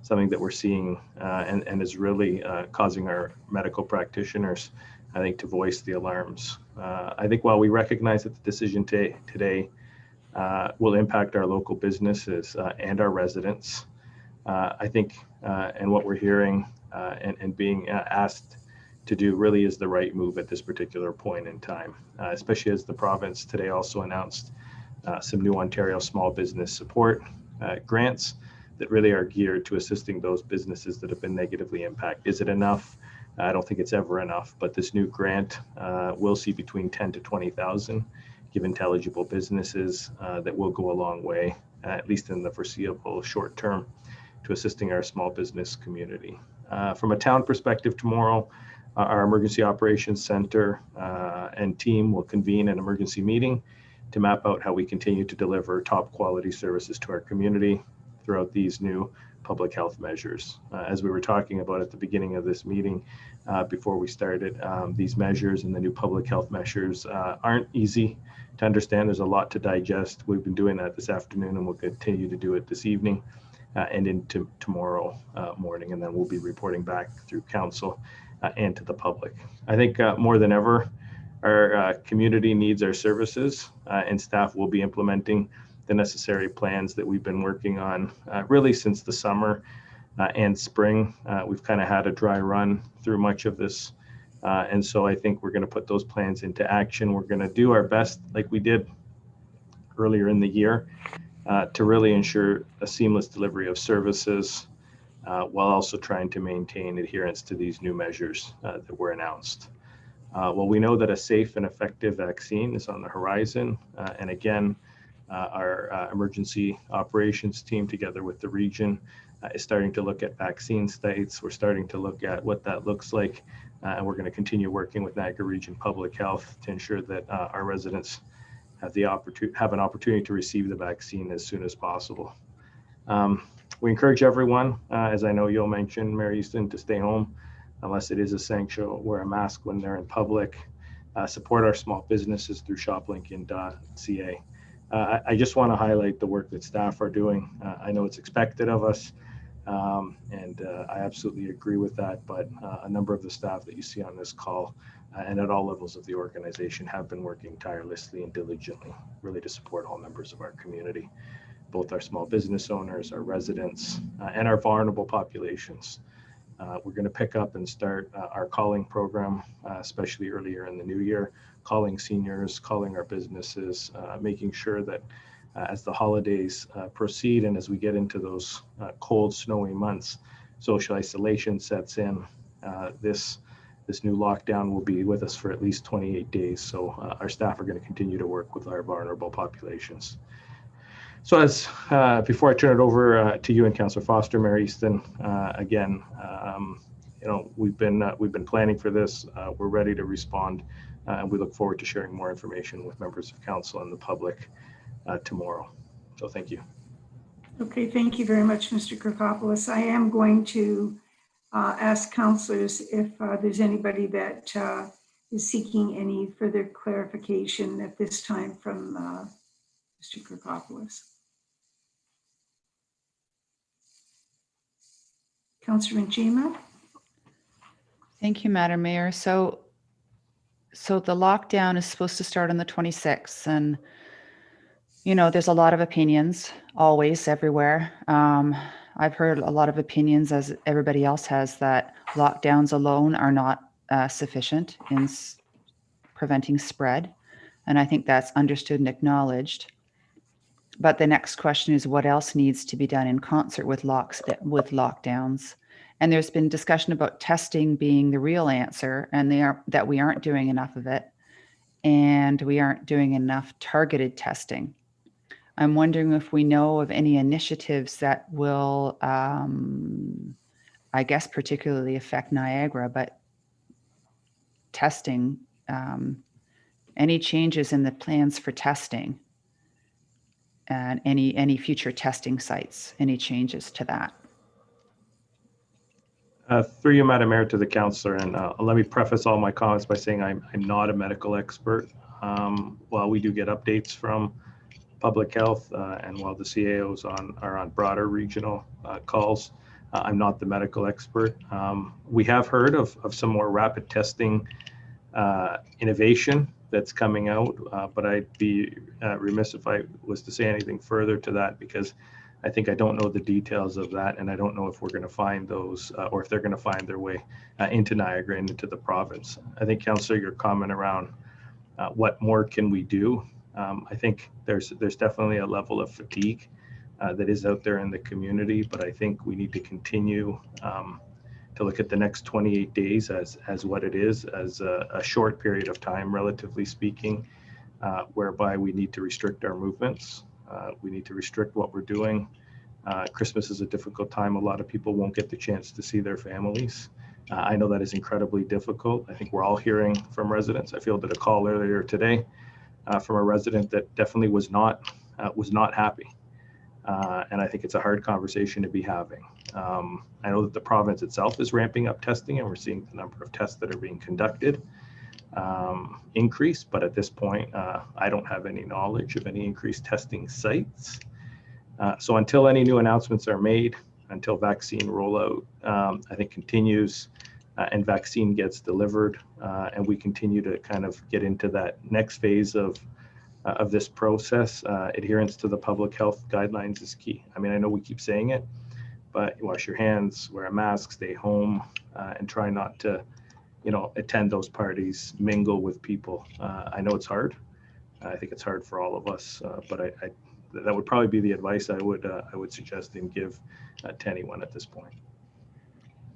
something that we're seeing and is really causing our medical practitioners, I think, to voice the alarms. I think while we recognize that the decision today will impact our local businesses and our residents, I think, and what we're hearing and being asked to do really is the right move at this particular point in time, especially as the province today also announced some new Ontario small business support grants that really are geared to assisting those businesses that have been negatively impacted. Is it enough? I don't think it's ever enough, but this new grant will see between 10 to 20,000 give intelligible businesses that will go a long way, at least in the foreseeable short term, to assisting our small business community. From a town perspective, tomorrow, our Emergency Operations Center and team will convene an emergency meeting to map out how we continue to deliver top quality services to our community throughout these new public health measures. As we were talking about at the beginning of this meeting, before we started, these measures and the new public health measures aren't easy to understand. There's a lot to digest. We've been doing that this afternoon, and we'll continue to do it this evening and into tomorrow morning, and then we'll be reporting back through council and to the public. I think more than ever, our community needs our services, and staff will be implementing the necessary plans that we've been working on really since the summer and spring. We've kind of had a dry run through much of this. And so I think we're going to put those plans into action. We're going to do our best, like we did earlier in the year, to really ensure a seamless delivery of services while also trying to maintain adherence to these new measures that were announced. Well, we know that a safe and effective vaccine is on the horizon. And again, our emergency operations team, together with the region, is starting to look at vaccine sites. We're starting to look at what that looks like. And we're going to continue working with Niagara Region Public Health to ensure that our residents have an opportunity to receive the vaccine as soon as possible. We encourage everyone, as I know you'll mention, Mary Easton, to stay home unless it is essential. Wear a mask when they're in public. Support our small businesses through shoplincoln.ca. I just want to highlight the work that staff are doing. I know it's expected of us, and I absolutely agree with that, but a number of the staff that you see on this call and at all levels of the organization have been working tirelessly and diligently, really to support all members of our community, both our small business owners, our residents, and our vulnerable populations. We're going to pick up and start our calling program, especially earlier in the new year, calling seniors, calling our businesses, making sure that as the holidays proceed and as we get into those cold, snowy months, social isolation sets in. This new lockdown will be with us for at least 28 days. So our staff are going to continue to work with our vulnerable populations. So as before I turn it over to you and Councillor Foster, Mary Easton, again, we've been planning for this. We're ready to respond, and we look forward to sharing more information with members of council and the public tomorrow. So thank you. Okay, thank you very much, Mr. Kirkopoulos. I am going to ask councillors if there's anybody that is seeking any further clarification at this time from Mr. Kirkopoulos. Councillor Njima. Thank you, Madam Mayor. So the lockdown is supposed to start on the 26th, and there's a lot of opinions always everywhere. I've heard a lot of opinions, as everybody else has, that lockdowns alone are not sufficient in preventing spread. And I think that's understood and acknowledged. But the next question is, what else needs to be done in concert with lockdowns? And there's been discussion about testing being the real answer, and that we aren't doing enough of it, and we aren't doing enough targeted testing. I'm wondering if we know of any initiatives that will, I guess, particularly affect Niagara, but testing, any changes in the plans for testing, and any future testing sites, any changes to that? Through you, Madam Mayor, to the councillor, and let me preface all my comments by saying I'm not a medical expert. While we do get updates from public health, and while the CAOs are on broader regional calls, I'm not the medical expert. We have heard of some more rapid testing innovation that's coming out, but I'd be remiss if I was to say anything further to that, because I think I don't know the details of that, and I don't know if we're going to find those or if they're going to find their way into Niagara and into the province. I think, Councillor, your comment around what more can we do? I think there's definitely a level of fatigue that is out there in the community, but I think we need to continue to look at the next 28 days as what it is, as a short period of time, relatively speaking, whereby we need to restrict our movements. We need to restrict what we're doing. Christmas is a difficult time. A lot of people won't get the chance to see their families. I know that is incredibly difficult. I think we're all hearing from residents. I fielded a call earlier today from a resident that definitely was not happy. And I think it's a hard conversation to be having. I know that the province itself is ramping up testing, and we're seeing the number of tests that are being conducted increase. But at this point, I don't have any knowledge of any increased testing sites. So until any new announcements are made, until vaccine rollout, I think continues and vaccine gets delivered, and we continue to kind of get into that next phase of this process, adherence to the public health guidelines is key. I mean, I know we keep saying it, but wash your hands, wear a mask, stay home, and try not to, attend those parties, mingle with people. I know it's hard. I think it's hard for all of us, but that would probably be the advice I would suggest and give to anyone at this point.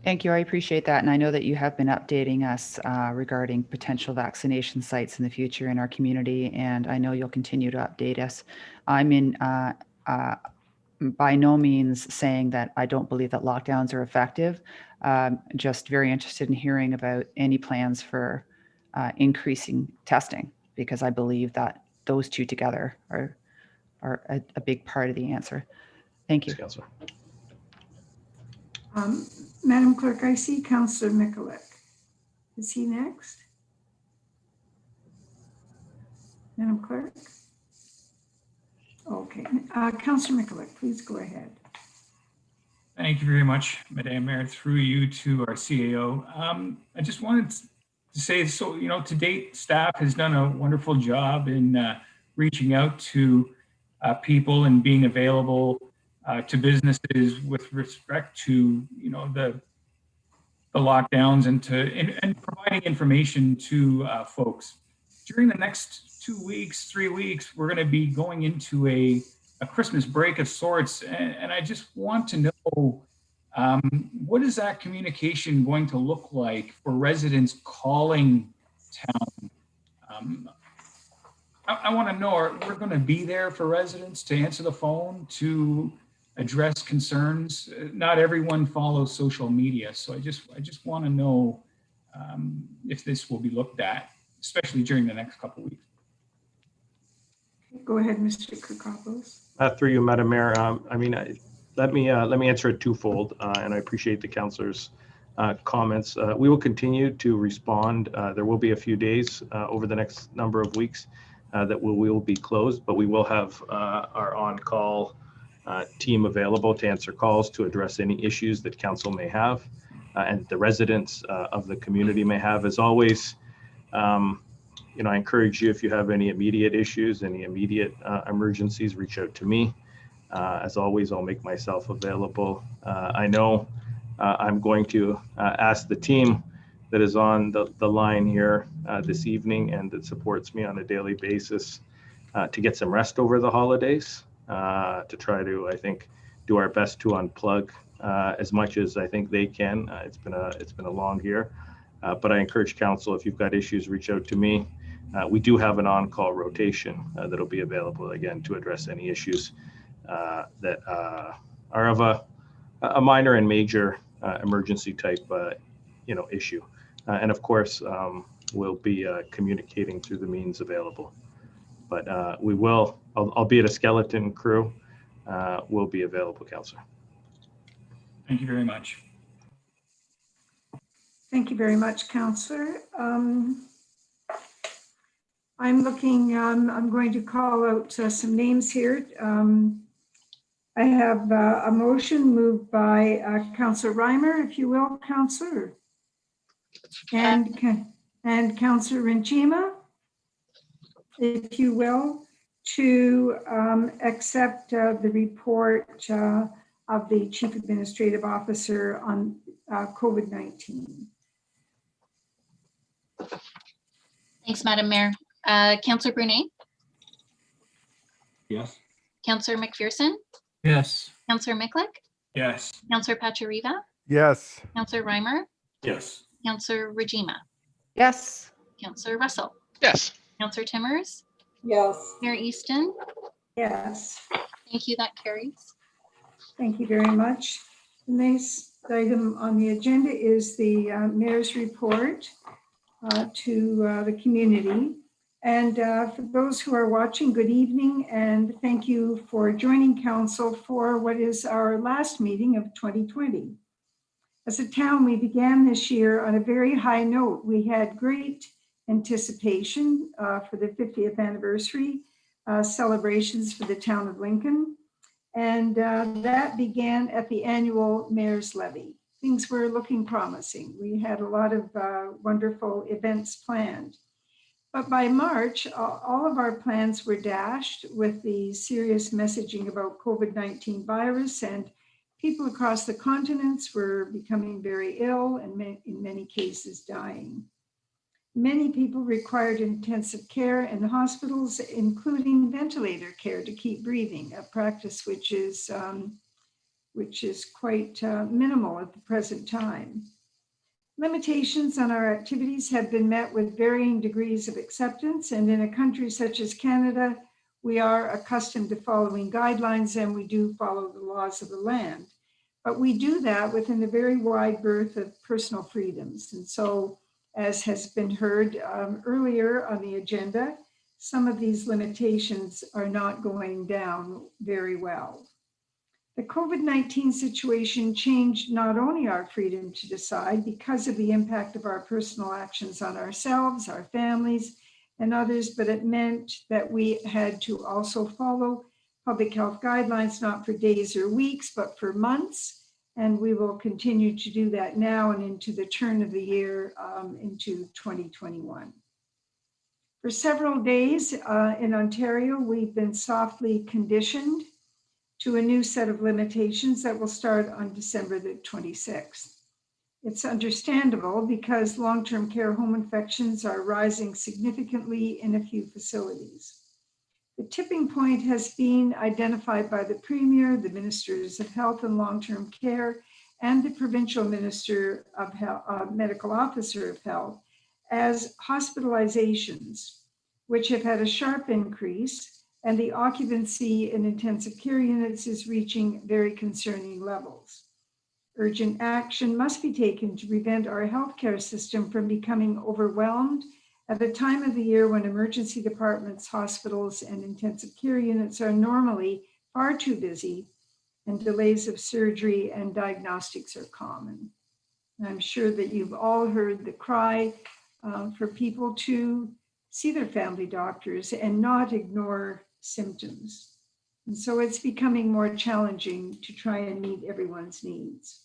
Thank you. I appreciate that. And I know that you have been updating us regarding potential vaccination sites in the future in our community. And I know you'll continue to update us. I'm by no means saying that I don't believe that lockdowns are effective. Just very interested in hearing about any plans for increasing testing, because I believe that those two together are a big part of the answer. Thank you. Thanks, Councillor. Madam Clerk, I see Councillor Mikulik. Is he next? Madam Clerk? Okay, Councillor Mikulik, please go ahead. Thank you very much, Madam Mayor, through you to our CAO. I just wanted to say, so, to date, staff has done a wonderful job in reaching out to people and being available to businesses with respect to, the lockdowns and providing information to folks. During the next 2 weeks, 3 weeks, we're going to be going into a Christmas break of sorts. And I just want to know, what is that communication going to look like for residents calling town? I want to know, we're going to be there for residents to answer the phone, to address concerns. Not everyone follows social media. So I just want to know if this will be looked at, especially during the next couple of weeks. Go ahead, Mr. Kirkopoulos. Through you, Madam Mayor. Let me answer it twofold, and I appreciate the councillor's comments. We will continue to respond. There will be a few days over the next number of weeks that we will be closed, but we will have our on-call team available to answer calls, to address any issues that council may have and the residents of the community may have. As always, I encourage you, if you have any immediate issues, any immediate emergencies, reach out to me. As always, I'll make myself available. I know I'm going to ask the team that is on the line here this evening and that supports me on a daily basis to get some rest over the holidays, to try to, I think, do our best to unplug as much as I think they can. It's been a long year, but I encourage council, if you've got issues, reach out to me. We do have an on-call rotation that'll be available again to address any issues that are of a minor and major emergency type issue. And of course, we'll be communicating through the means available. But we will, albeit a skeleton crew, will be available, Councillor. Thank you very much. Thank you very much, Councillor. I'm going to call out some names here. I have a motion moved by Councillor Reimer, if you will, Councillor. And Councillor Renchima, if you will, to accept the report of the Chief Administrative Officer on COVID-19. Thanks, Madam Mayor. Councillor Brunet, Yes. Councillor McPherson, Yes. Councillor Mikulik, Yes. Councillor Pachariva, Yes. Councillor Reimer, Yes. Councillor Rajima, Yes. Councillor Russell, Yes. Councillor Timmers, Yes. Mayor Easton? Yes. Thank you, that carries. Thank you very much. The next item on the agenda is the mayor's report to the community. And for those who are watching, good evening, and thank you for joining council for what is our last meeting of 2020. As a town, we began this year on a very high note. We had great anticipation for the 50th anniversary celebrations for the town of Lincoln. And that began at the annual mayor's levy. Things were looking promising. We had a lot of wonderful events planned. But by March, all of our plans were dashed with the serious messaging about COVID-19 virus, and people across the continents were becoming very ill and in many cases dying. Many people required intensive care in hospitals, including ventilator care to keep breathing, a practice which is quite minimal at the present time. Limitations on our activities have been met with varying degrees of acceptance, and in a country such as Canada, we are accustomed to following guidelines and we do follow the laws of the land. But we do that within a very wide berth of personal freedoms. And so, as has been heard earlier on the agenda, some of these limitations are not going down very well. The COVID-19 situation changed not only our freedom to decide because of the impact of our personal actions on ourselves, our families, and others, but it meant that we had to also follow public health guidelines, not for days or weeks, but for months. And we will continue to do that now and into the turn of the year into 2021. For several days in Ontario, we've been softly conditioned to a new set of limitations that will start on December the 26th. It's understandable because long-term care home infections are rising significantly in a few facilities. The tipping point has been identified by the Premier, the Ministers of Health and Long-Term Care, and the Provincial Minister of Health, Medical Officer of Health as hospitalizations, which have had a sharp increase, and the occupancy in intensive care units is reaching very concerning levels. Urgent action must be taken to prevent our healthcare system from becoming overwhelmed at a time of the year when emergency departments, hospitals, and intensive care units are normally far too busy and delays of surgery and diagnostics are common. And I'm sure that you've all heard the cry for people to see their family doctors and not ignore symptoms. And so it's becoming more challenging to try and meet everyone's needs.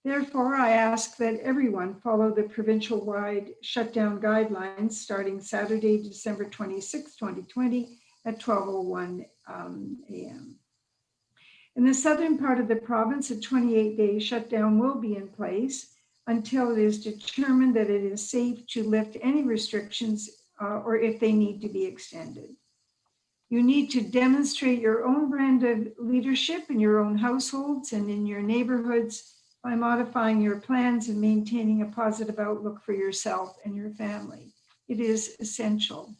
Therefore, I ask that everyone follow the provincial-wide shutdown guidelines starting Saturday, December 26, 2020 at 12:01 a.m. In the southern part of the province, a 28-day shutdown will be in place until it is determined that it is safe to lift any restrictions or if they need to be extended. You need to demonstrate your own brand of leadership in your own households and in your neighborhoods by modifying your plans and maintaining a positive outlook for yourself and your family. It is essential.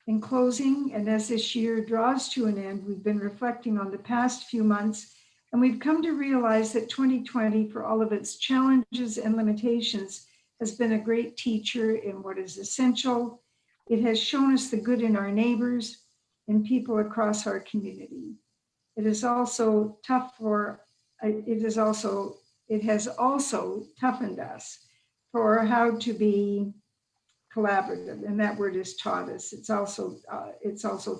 In closing, and as this year draws to an end, we've been reflecting on the past few months, and we've come to realize that 2020, for all of its challenges and limitations, has been a great teacher in what is essential. It has shown us the good in our neighbors and people across our community. It has also toughened us for how to be collaborative, and that word is taught us. It's also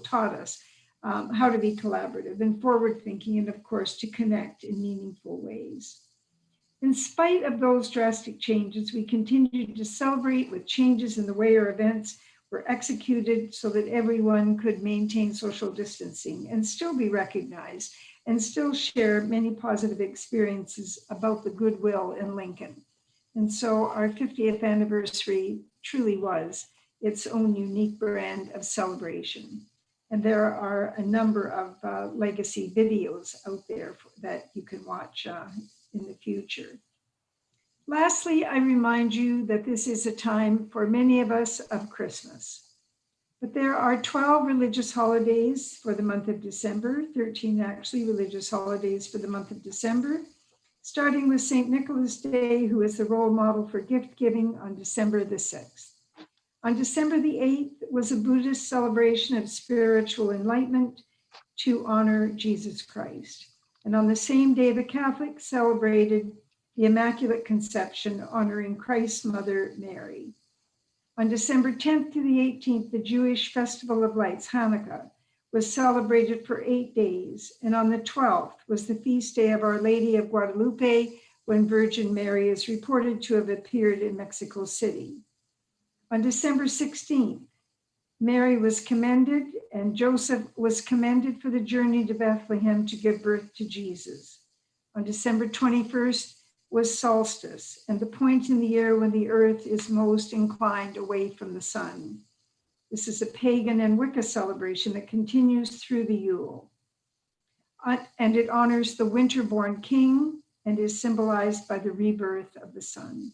taught us how to be collaborative and forward-thinking, and of course, to connect in meaningful ways. In spite of those drastic changes, we continue to celebrate with changes in the way our events were executed so that everyone could maintain social distancing and still be recognized and still share many positive experiences about the goodwill in Lincoln. And so our 50th anniversary truly was its own unique brand of celebration. And there are a number of legacy videos out there that you can watch in the future. Lastly, I remind you that this is a time for many of us of Christmas. But there are 12 religious holidays for the month of December, 13 actually religious holidays for the month of December, starting with St. Nicholas Day, who is the role model for gift giving on December the 6th. On December the 8th was a Buddhist celebration of spiritual enlightenment to honor Jesus Christ. And on the same day, the Catholics celebrated the Immaculate Conception, honoring Christ's mother, Mary. On December 10th to the 18th, the Jewish Festival of Lights, Hanukkah, was celebrated for 8 days. And on the 12th was the feast day of Our Lady of Guadalupe, when Virgin Mary is reported to have appeared in Mexico City. On December 16th, Mary was commended and Joseph was commended for the journey to Bethlehem to give birth to Jesus. On December 21st was solstice, and the point in the year when the earth is most inclined away from the sun. This is a pagan and Wicca celebration that continues through the Yule. And it honors the winter-born king and is symbolized by the rebirth of the sun.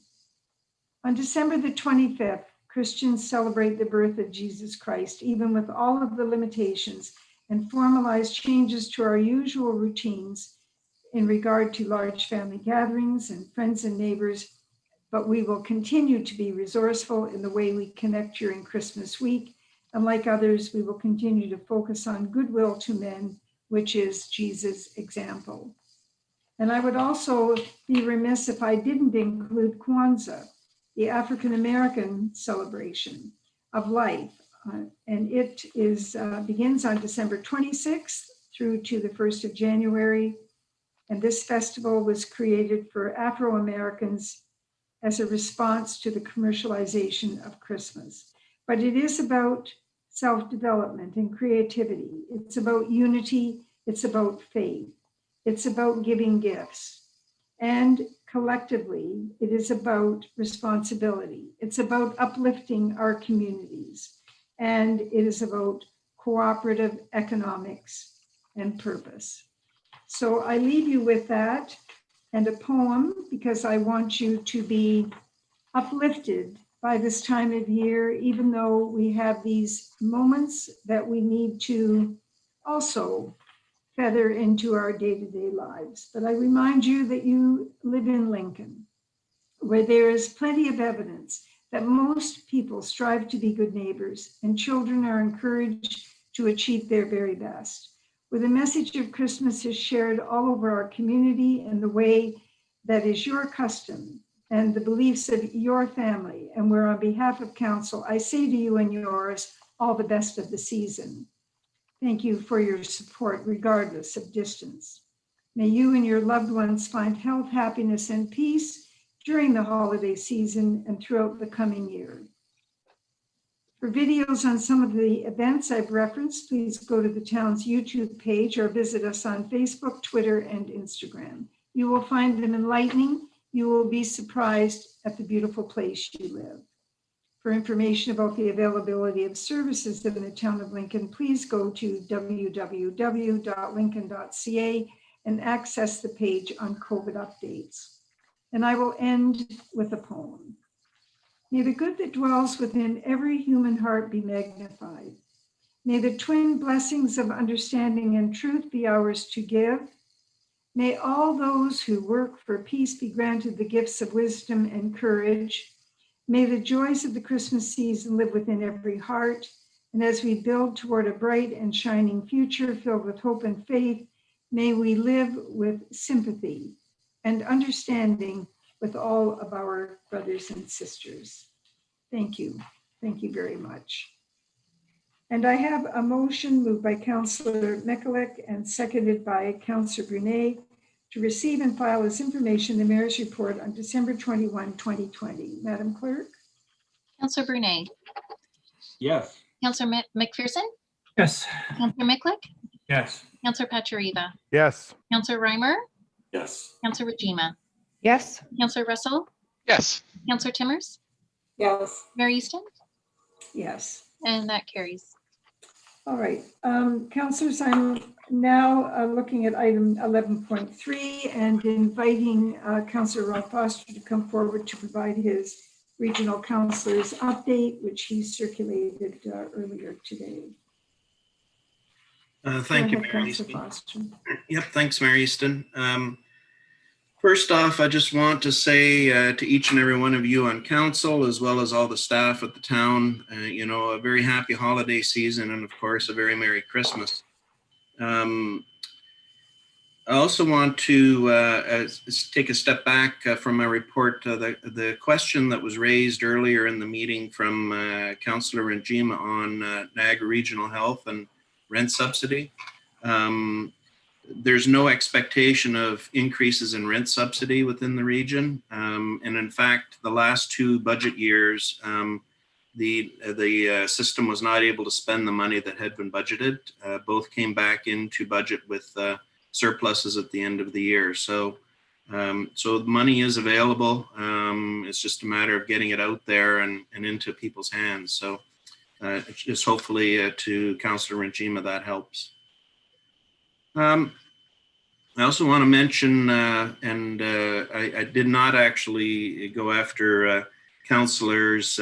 On December the 25th, Christians celebrate the birth of Jesus Christ, even with all of the limitations and formalized changes to our usual routines in regard to large family gatherings and friends and neighbors, but we will continue to be resourceful in the way we connect during Christmas week. And like others, we will continue to focus on goodwill to men, which is Jesus' example. And I would also be remiss if I didn't include Kwanzaa, the African-American celebration of life. And it begins on December 26th through to the 1st of January. And this festival was created for Afro-Americans as a response to the commercialization of Christmas. But it is about self-development and creativity. It's about unity. It's about faith. It's about giving gifts. And collectively, it is about responsibility. It's about uplifting our communities. And it is about cooperative economics and purpose. So I leave you with that and a poem, because I want you to be uplifted by this time of year, even though we have these moments that we need to also feather into our day-to-day lives. But I remind you that you live in Lincoln, where there is plenty of evidence that most people strive to be good neighbors and children are encouraged to achieve their very best. Where the message of Christmas is shared all over our community in the way that is your custom and the beliefs of your family, and where on behalf of council, I say to you and yours, all the best of the season. Thank you for your support, regardless of distance. May you and your loved ones find health, happiness, and peace during the holiday season and throughout the coming year. For videos on some of the events I've referenced, please go to the town's YouTube page or visit us on Facebook, Twitter, and Instagram. You will find them enlightening. You will be surprised at the beautiful place you live. For information about the availability of services in the town of Lincoln, please go to www.lincoln.ca and access the page on COVID updates. And I will end with a poem. May the good that dwells within every human heart be magnified. May the twin blessings of understanding and truth be ours to give. May all those who work for peace be granted the gifts of wisdom and courage. May the joys of the Christmas season live within every heart. And as we build toward a bright and shining future filled with hope and faith, may we live with sympathy and understanding with all of our brothers and sisters. Thank you. Thank you very much. And I have a motion moved by Councillor Mikulik and seconded by Councillor Brunet to receive and file as information the mayor's report on December 21, 2020. Madam Clerk? Councillor Brunet, Yes. Councillor McPherson, Yes. Councillor Mikulik, Yes. Councillor Pachariva, Yes. Councillor Reimer, Yes. Councillor Rajima, Yes. Councillor Russell, Yes. Councillor Timmers, Yes. Mayor Easton, Yes. and that carries. All right. Councillors, I'm now looking at item 11.3 and inviting Councillor Rob Foster to come forward to provide his regional councilor's update, which he circulated earlier today. Thank you, Go ahead, Mary Councillor Easton. Foster. Yep, thanks, Mary Easton. First off, I just want to say to each and every one of you on council, as well as all the staff at the town, you know, a very happy holiday season, and of course, a very Merry Christmas. I also want to take a step back from my report. The question that was raised earlier in the meeting from Councillor Renjima on Niagara Regional Health and rent subsidy. There's no expectation of increases in rent subsidy within the region. And in fact, the last 2 budget years, the system was not able to spend the money that had been budgeted. Both came back into budget with surpluses at the end of the year. So the money is available. It's just a matter of getting it out there and into people's hands. So just hopefully to Councillor Renjima, that helps. I also want to mention, I did not actually go after Councillors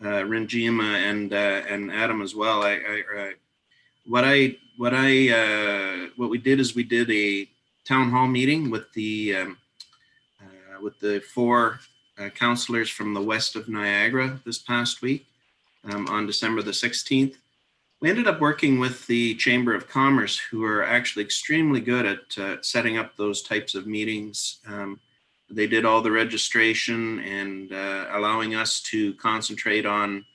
Renjima and Adam as well. What we did is we did a town hall meeting with the 4 councillors from the west of Niagara this past week on December the 16th. We ended up working with the Chamber of Commerce, who are actually extremely good at setting up those types of meetings. They did all the registration and allowing us to concentrate on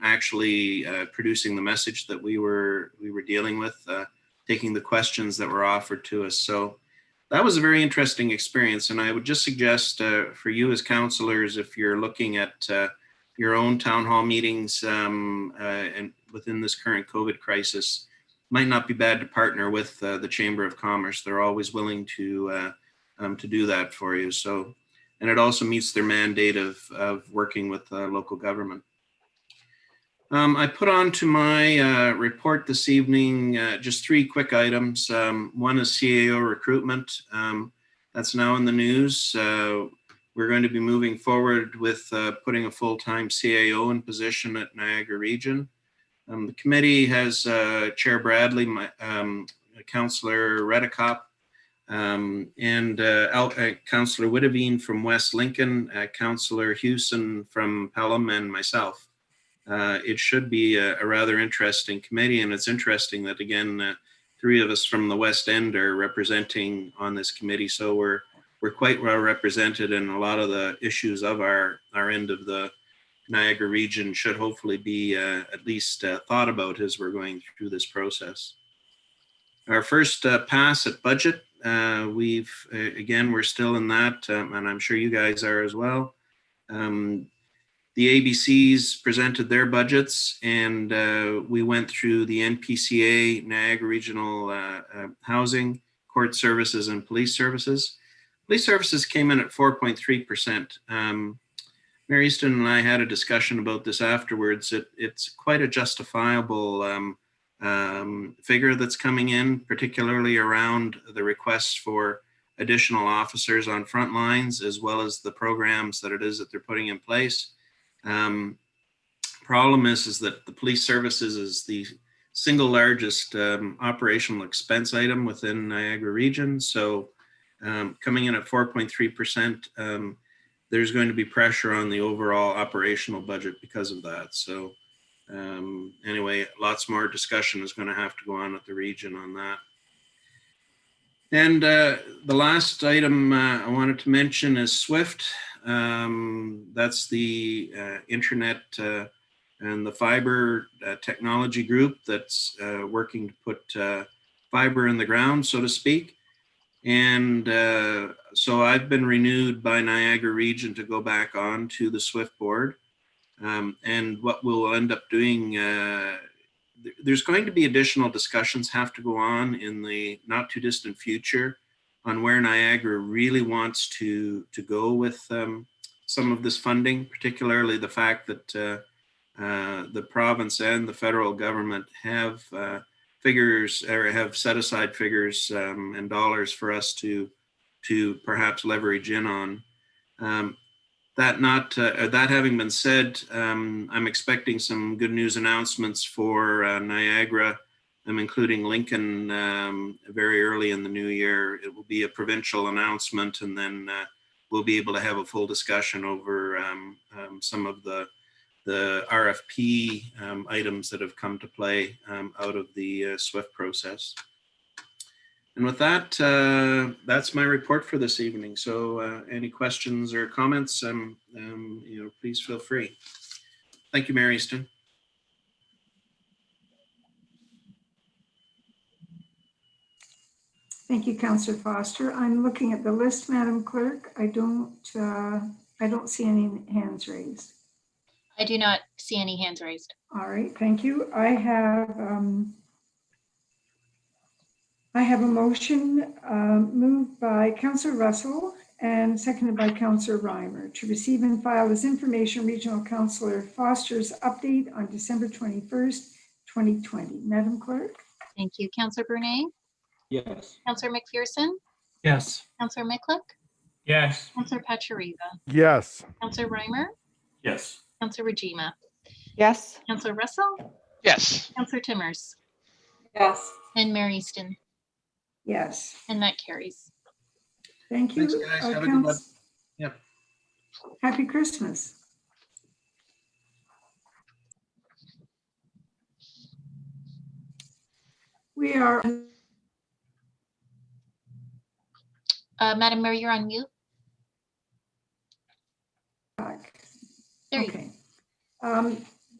actually producing the message that we were dealing with, taking the questions that were offered to us. So that was a very interesting experience. And I would just suggest for you as councillors, if you're looking at your own town hall meetings and within this current COVID crisis, might not be bad to partner with the Chamber of Commerce. They're always willing to do that for you. So, and it also meets their mandate of working with local government. I put on to my report this evening just 3 quick items. One is CAO recruitment. That's now in the news. We're going to be moving forward with putting a full-time CAO in position at Niagara Region. The committee has Chair Bradley, Councillor Redicop, and Councillor Witteveen from West Lincoln, Councillor Hewson from Pelham, and myself. It should be a rather interesting committee, and it's interesting that, again, 3 of us from the West End are representing on this committee, so we're quite well represented, and a lot of the issues of our end of the Niagara region should hopefully be at least thought about as we're going through this process. Our first pass at budget, we're still in that, and I'm sure you guys are as well. The ABCs presented their budgets, and we went through the NPCA, Niagara Regional Housing, Court Services, and Police Services. Police Services came in at 4.3%. Mary Easton and I had a discussion about this afterwards. It's quite a justifiable figure that's coming in, particularly around the requests for additional officers on front lines, as well as the programs that they're putting in place. Problem is that the police services is the single largest operational expense item within Niagara region. So coming in at 4.3%, there's going to be pressure on the overall operational budget because of that. So anyway, lots more discussion is going to have to go on at the region on that. And the last item I wanted to mention is SWIFT. That's the internet and the fiber technology group that's working to put fiber in the ground, so to speak. And so I've been renewed by Niagara Region to go back on to the SWIFT board. And what we'll end up doing, there's going to be additional discussions have to go on in the not too distant future on where Niagara really wants to go with some of this funding, particularly the fact that the province and the federal government have figures or have set aside figures and dollars for us to perhaps leverage in on. That having been said, I'm expecting some good news announcements for Niagara. I'm including Lincoln very early in the new year. It will be a provincial announcement, and then we'll be able to have a full discussion over some of the RFP items that have come to play out of the SWIFT process. And with that, that's my report for this evening. So any questions or comments, please feel free. Thank you, Mary Easton. Thank you, Councillor Foster. I'm looking at the list, Madam Clerk. I don't see any hands raised. I do not see any hands raised. All right, thank you. I have a motion moved by Councillor Russell and seconded by Councillor Reimer to receive and file as information Regional Councillor Foster's update on December 21st, 2020. Madam Clerk? Thank you. Councillor Brunet? Yes. Councillor McPherson? Yes. Councillor Miklick? Yes. Councillor Pachariva? Yes. Councillor Reimer? Yes. Councillor Rajima? Yes. Councillor Russell? Yes. Councillor Timmers? Yes. And Mary Easton? Yes. And that carries. Thank you. Thanks, guys. Have a good one. Yep. Happy Christmas. We are. Madam Mayor, you're on mute. Back. There you Okay.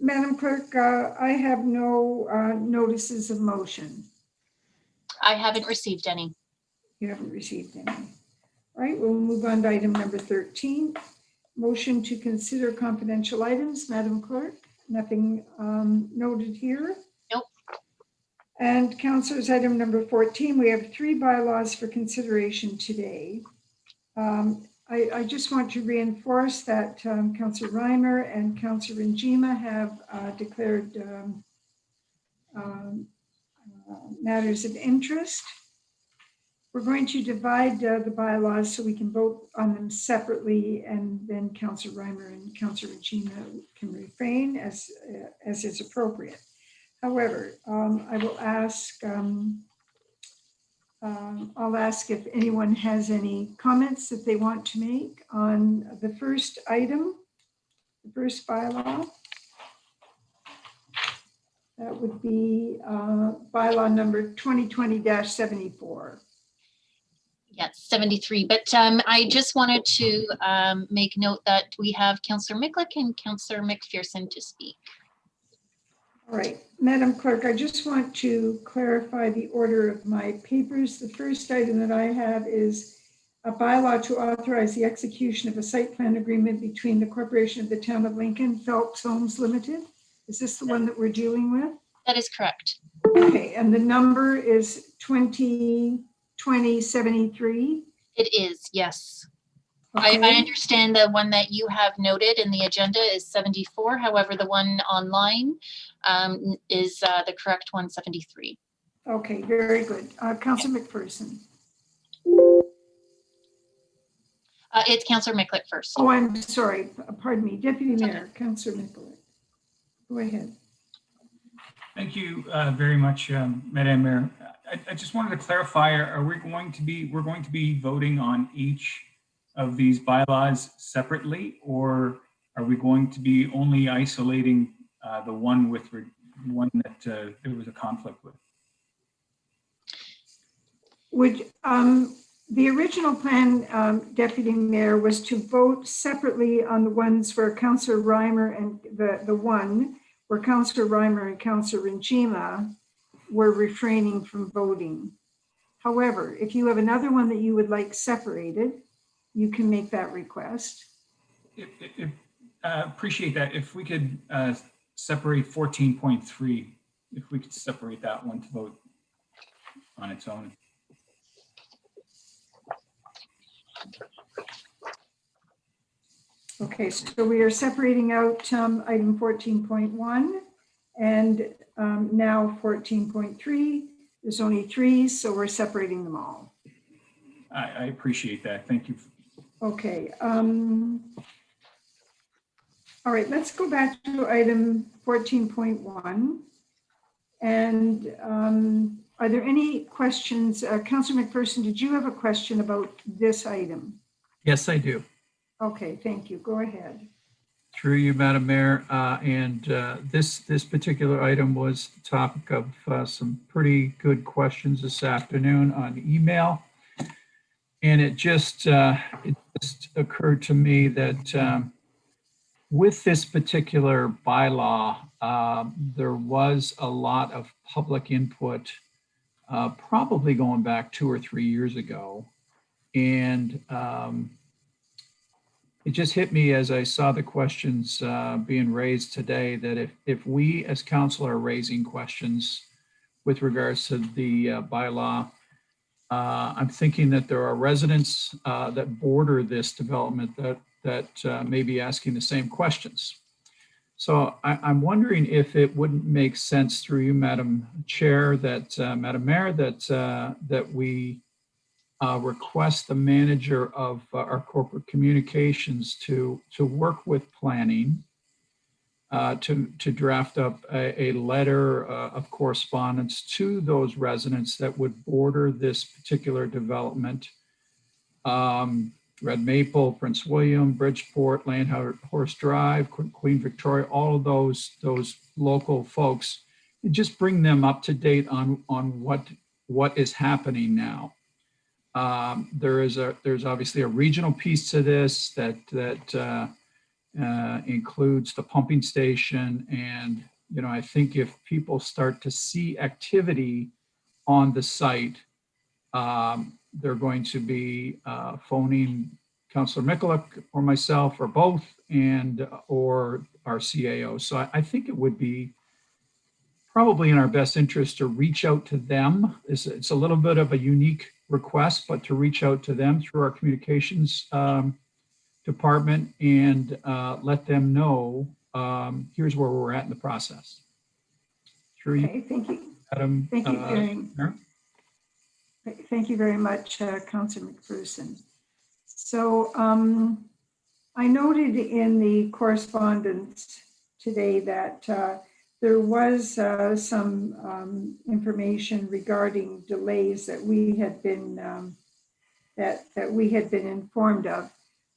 Madam Clerk, I have no notices of motion. I haven't received any. You haven't received any. All right, we'll move on to item number 13. Motion to consider confidential items. Madam Clerk, nothing noted here. Nope. And councillors, item number 14, we have 3 bylaws for consideration today. I just want to reinforce that Councillor Reimer and Councillor Njima have declared matters of interest. We're going to divide the bylaws so we can vote on them separately, and then Councillor Reimer and Councillor Njima can refrain as is appropriate. However, I will ask, I'll ask if anyone has any comments that they want to make on the first item, the first bylaw. That would be bylaw number 2020-74. Yes, 73. But I just wanted to make note that we have Councillor Miklick and Councillor McPherson to speak. All right, Madam Clerk, I just want to clarify the order of my papers. The first item that I have is a bylaw to authorize the execution of a site plan agreement between the Corporation of the Town of Lincoln, Phelps Homes Limited. Is this the one that we're dealing with? That is correct. Okay, and the number is 2020-73? It is, yes. Okay. I understand the one that you have noted in the agenda is 74. However, the one online is the correct one, 73. Okay, very good. Councillor McPherson. It's Councillor Miklick first. Oh, I'm sorry. Pardon me. Deputy Mayor, okay. Councillor Miklick. Go ahead. Thank you very much, Madam Mayor. I just wanted to clarify, we're going to be voting on each of these bylaws separately, or are we going to be only isolating the one that there was a conflict with? Would the original plan, Deputy Mayor, was to vote separately on the ones where Councillor Reimer and the one where Councillor Reimer and Councillor Njima were refraining from voting. However, if you have another one that you would like separated, you can make that request. Appreciate that. If we could separate 14.3, if we could separate that one to vote on its own. Okay, so we are separating out item 14.1 and now 14.3. There's only 3, so we're separating them all. I appreciate that. Thank you. Okay. All right, let's go back to item 14.1. And are there any questions? Councillor McPherson, did you have a question about this item? Yes, I do. Okay, thank you. Go ahead. Through you, Madam Mayor. This particular item was the topic of some pretty good questions this afternoon on email. And it just occurred to me that with this particular bylaw, there was a lot of public input, probably going back 2 or 3 years ago. And it just hit me as I saw the questions being raised today that if we as council are raising questions with regards to the bylaw, I'm thinking that there are residents that border this development that may be asking the same questions. So I'm wondering if it wouldn't make sense through you, Madam Chair, Madam Mayor, that we request the manager of our corporate communications to work with planning to draft up a letter of correspondence to those residents that would border this particular development. Red Maple, Prince William, Bridgeport, Landhorse Drive, Queen Victoria, all of those local folks, and just bring them up to date on what is happening now. There's obviously a regional piece to this that includes the pumping station, and I think if people start to see activity on the site, they're going to be phoning Councillor Mikulik or myself or both, or our CAO. So I think it would be probably in our best interest to reach out to them. It's a little bit of a unique request, but to reach out to them through our communications department and let them know here's where we're at in the process. Through okay, thank you. Adam, Thank you very much, Councillor McPherson. So I noted in the correspondence today that there was some information regarding delays that we had been informed of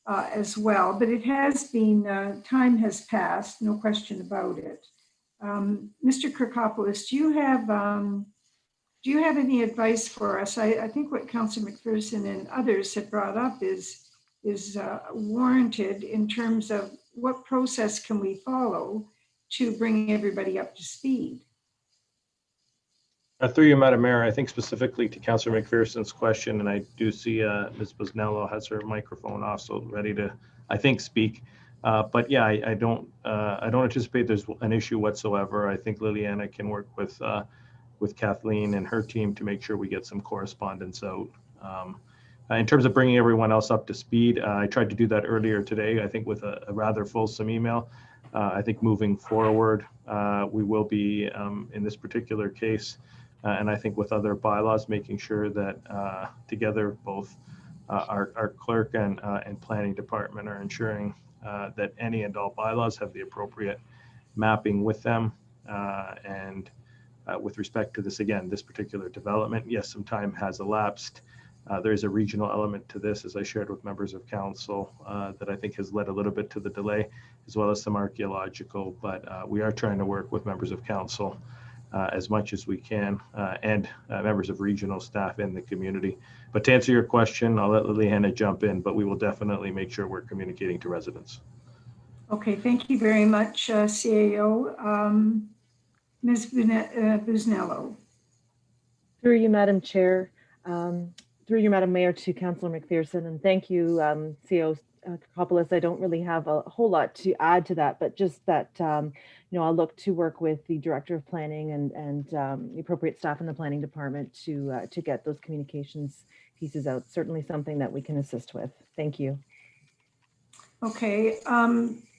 as well. But it has been time has passed, no question about it. Mr. Kirkopoulos, do you have any advice for us? I think what Councillor McPherson and others have brought up is warranted in terms of what process can we follow to bring everybody up to speed. Through you, Madam Mayor, I think specifically to Councillor McPherson's question, and I do see Ms. Busnello has her microphone off, so ready to, I think, speak. But yeah, I don't anticipate there's an issue whatsoever. I think Liliana can work with Kathleen and her team to make sure we get some correspondence out. In terms of bringing everyone else up to speed, I tried to do that earlier today, I think with a rather fulsome email. I think moving forward, we will be, in this particular case, and I think with other bylaws, making sure that together both our clerk and planning department are ensuring that any and all bylaws have the appropriate mapping with them. And with respect to this, again, this particular development, yes, some time has elapsed. There is a regional element to this, as I shared with members of council, that I think has led a little bit to the delay, as well as some archaeological, but we are trying to work with members of council as much as we can, and members of regional staff in the community. But to answer your question, I'll let Liliana jump in, but we will definitely make sure we're communicating to residents. Okay, thank you very much, CAO. Ms. Busnello. Through you, Madam Chair, through you, Madam Mayor, to Councillor McPherson, and thank you, CAO Kirkopoulos. I don't really have a whole lot to add to that, but just that, I'll look to work with the Director of Planning and the appropriate staff in the Planning Department to get those communications pieces out. Certainly something that we can assist with. Thank you. Okay,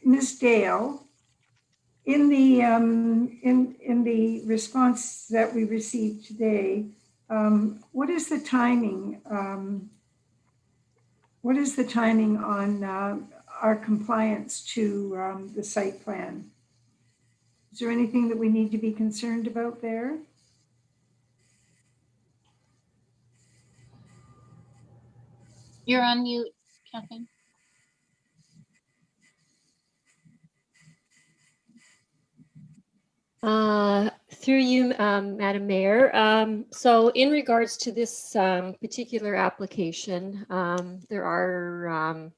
Ms. Dale, in the response that we received today, what is the timing? What is the timing our compliance to the site plan. Is there anything that we need to be concerned about there? You're on mute, Kathleen. Through you, Madam Mayor. So in regards to this particular application, there are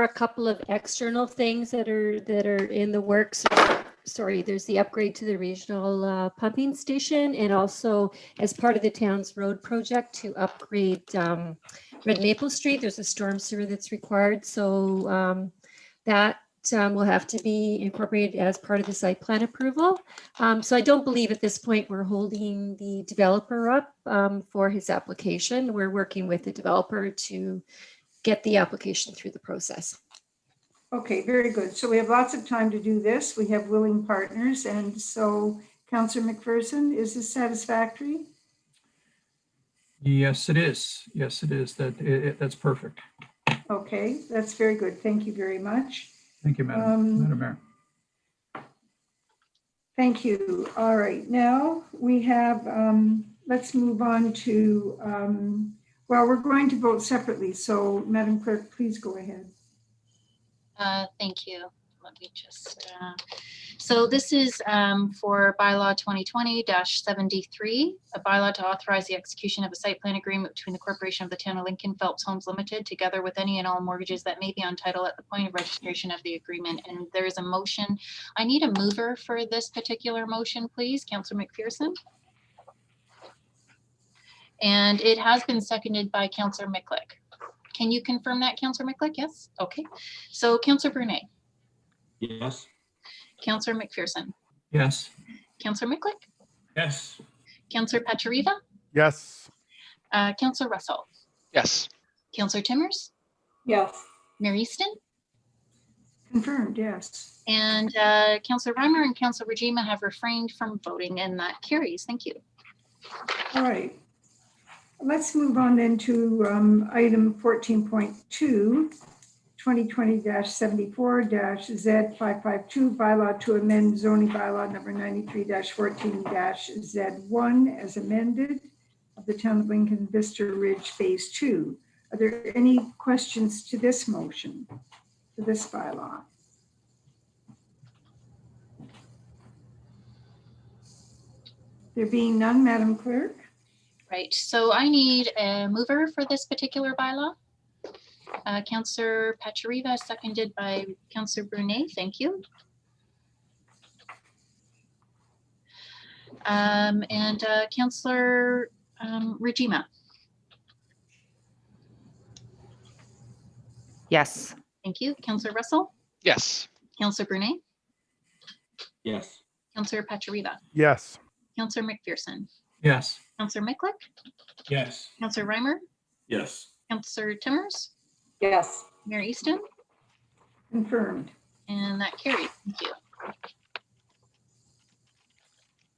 a couple of external things that are in the works. Sorry, there's the upgrade to the regional pumping station, and also as part of the town's road project to upgrade Red Maple Street. There's a storm sewer that's required, so that will have to be incorporated as part of the site plan approval. So I don't believe at this point we're holding the developer up for his application. We're working with the developer to get the application through the process. Okay, very good. So we have lots of time to do this. We have willing partners. And so Councillor McPherson, is this satisfactory? Yes, it is. Yes, it is. That's perfect. Okay, that's very good. Thank you very much. Thank you, Madam Mayor. Thank you. All right, now we have, let's move on to, well, we're going to vote separately. So Madam Clerk, please go ahead. Thank you. Let me just, so this is for bylaw 2020-73, a bylaw to authorize the execution of a site plan agreement between the corporation of the town of Lincoln Phelps Homes Limited, together with any and all mortgages that may be on title at the point of registration of the agreement. And there is a motion. I need a mover for this particular motion, please. Councillor McPherson. And it has been seconded by Councillor Miklick. Can you confirm that, Councillor Miklick? Yes. Okay. So Councillor Brunet. Yes. Councillor McPherson. Yes. Councillor Miklick. Yes. Councillor Pachariva. Yes. Councillor Russell. Yes. Councillor Timmers. Yes. Mayor Easton. Confirmed, yes. And Councillor Reimer and Councillor Regima have refrained from voting, and that carries. Thank you. All right. Let's move on then to item 14.2, 2020-74-Z552, bylaw to amend zoning bylaw number 93-14-Z1 as amended of the town of Lincoln Vista Ridge Phase 2. Are there any questions to this motion, to this bylaw? There being none, Madam Clerk? Right. So I need a mover for this particular bylaw. Councillor Pachariva, seconded by Councillor Brunet. Thank you. And Councillor Regima. Yes. Thank you. Councillor Russell. Yes. Councillor Brunet. Yes. Councillor Pachariva. Yes. Councillor McPherson. Yes. Councillor Miklick. Yes. Councillor Reimer. Yes. Councillor Timmers. Yes. Mayor Easton. Confirmed. And that carries. Thank you.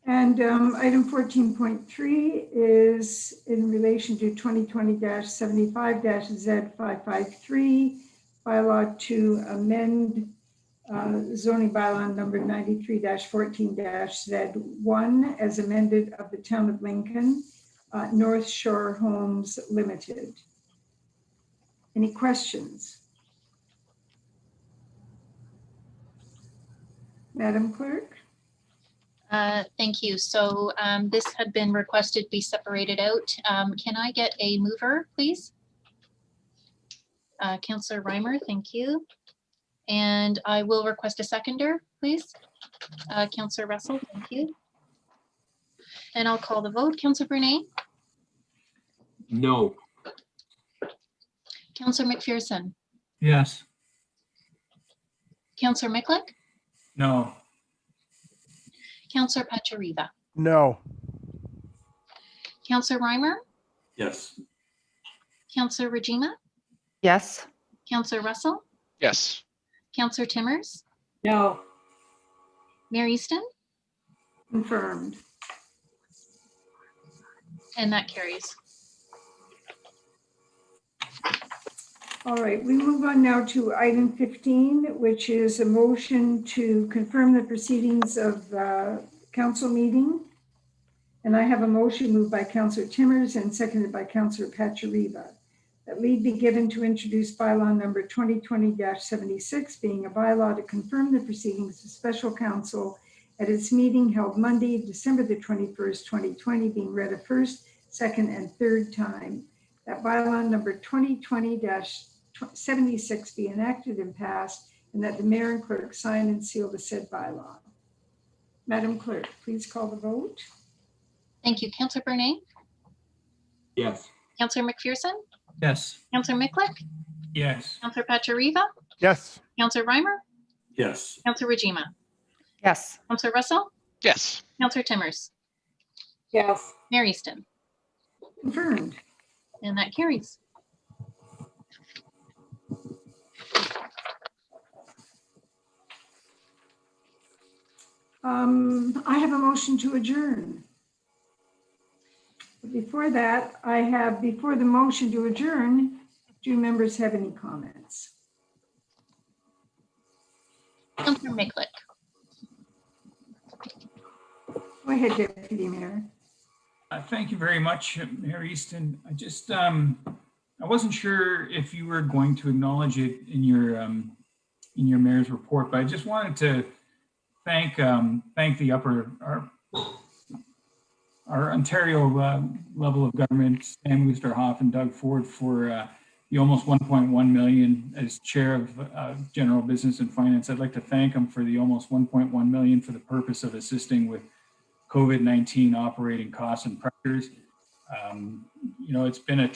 And item 14.3 is in relation to 2020-75-Z553, bylaw to amend zoning bylaw number 93-14-Z1 as amended of the town of Lincoln, North Shore Homes Limited. Any questions? Madam Clerk? Thank you. So this had been requested be separated out. Can I get a mover, please? Councillor Reimer, thank you. And I will request a seconder, please. Councillor Russell, thank you. And I'll call the vote. Councillor Brunet. No. Councillor McPherson. Yes. Councillor Miklick. No. Councillor Pachariva. No. Councillor Reimer. Yes. Councillor Regima. Yes. Councillor Russell. Yes. Councillor Timmers. No. Mayor Easton. Confirmed. And that carries. All right, we move on now to item 15, which is a motion to confirm the proceedings of council meeting. And I have a motion moved by Councillor Timmers and seconded by Councillor Pachariva. That lead be given to introduce bylaw number 2020-76, being a bylaw to confirm the proceedings of special council at its meeting held Monday, December the 21st, 2020, being read a first, second, and third time. That bylaw number 2020-76 be enacted and passed, and that the mayor and clerk sign and seal the said bylaw. Madam Clerk, please call the vote. Thank you. Councillor Bernay, Yes. Councillor McPherson, Yes. Councillor Miklick, Yes. Councillor Pachariva, Yes. Councillor Reimer, Yes. Councillor Rajima, Yes. Councillor Russell, Yes. Councillor Timmers, Yes. Mayor Easton, Confirmed. and that carries. I have a motion to adjourn. But before that, before the motion to adjourn, do members have any comments? Councillor Miklick. Go ahead, Deputy Mayor. Thank you very much, Mayor Easton. I just, I wasn't sure if you were going to acknowledge it in your mayor's report, but I just wanted to thank the our Ontario level of government, Sam Oosterhoff and Doug Ford, for the almost 1.1 million as chair of general business and finance. I'd like to thank them for the almost 1.1 million for the purpose of assisting with COVID-19 operating costs and pressures. You know, it's been a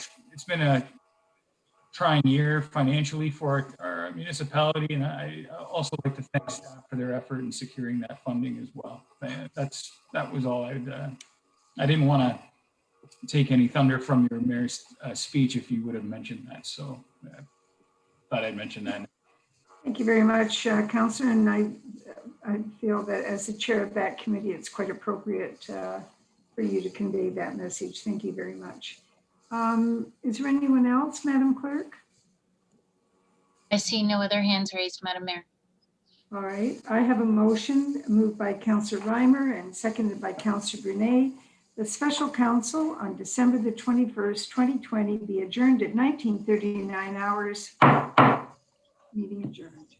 trying year financially for our municipality, and I also like to thank staff for their effort in securing that funding as well. That was all I didn't want to take any thunder from your mayor's speech if you would have mentioned that. So I thought I'd mention that. Thank you very much, Councillor. And I feel that as the chair of that committee, it's quite appropriate for you to convey that message. Thank you very much. Is there anyone else, Madam Clerk? I see no other hands raised, Madam Mayor. All right, I have a motion moved by Councillor Reimer and seconded by Councillor Brunet. The special council on December the 21st, 2020 be adjourned at 19:39 hours. Meeting adjourned.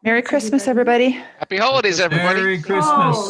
Merry Christmas, everybody. Happy holidays, everybody. Merry Christmas.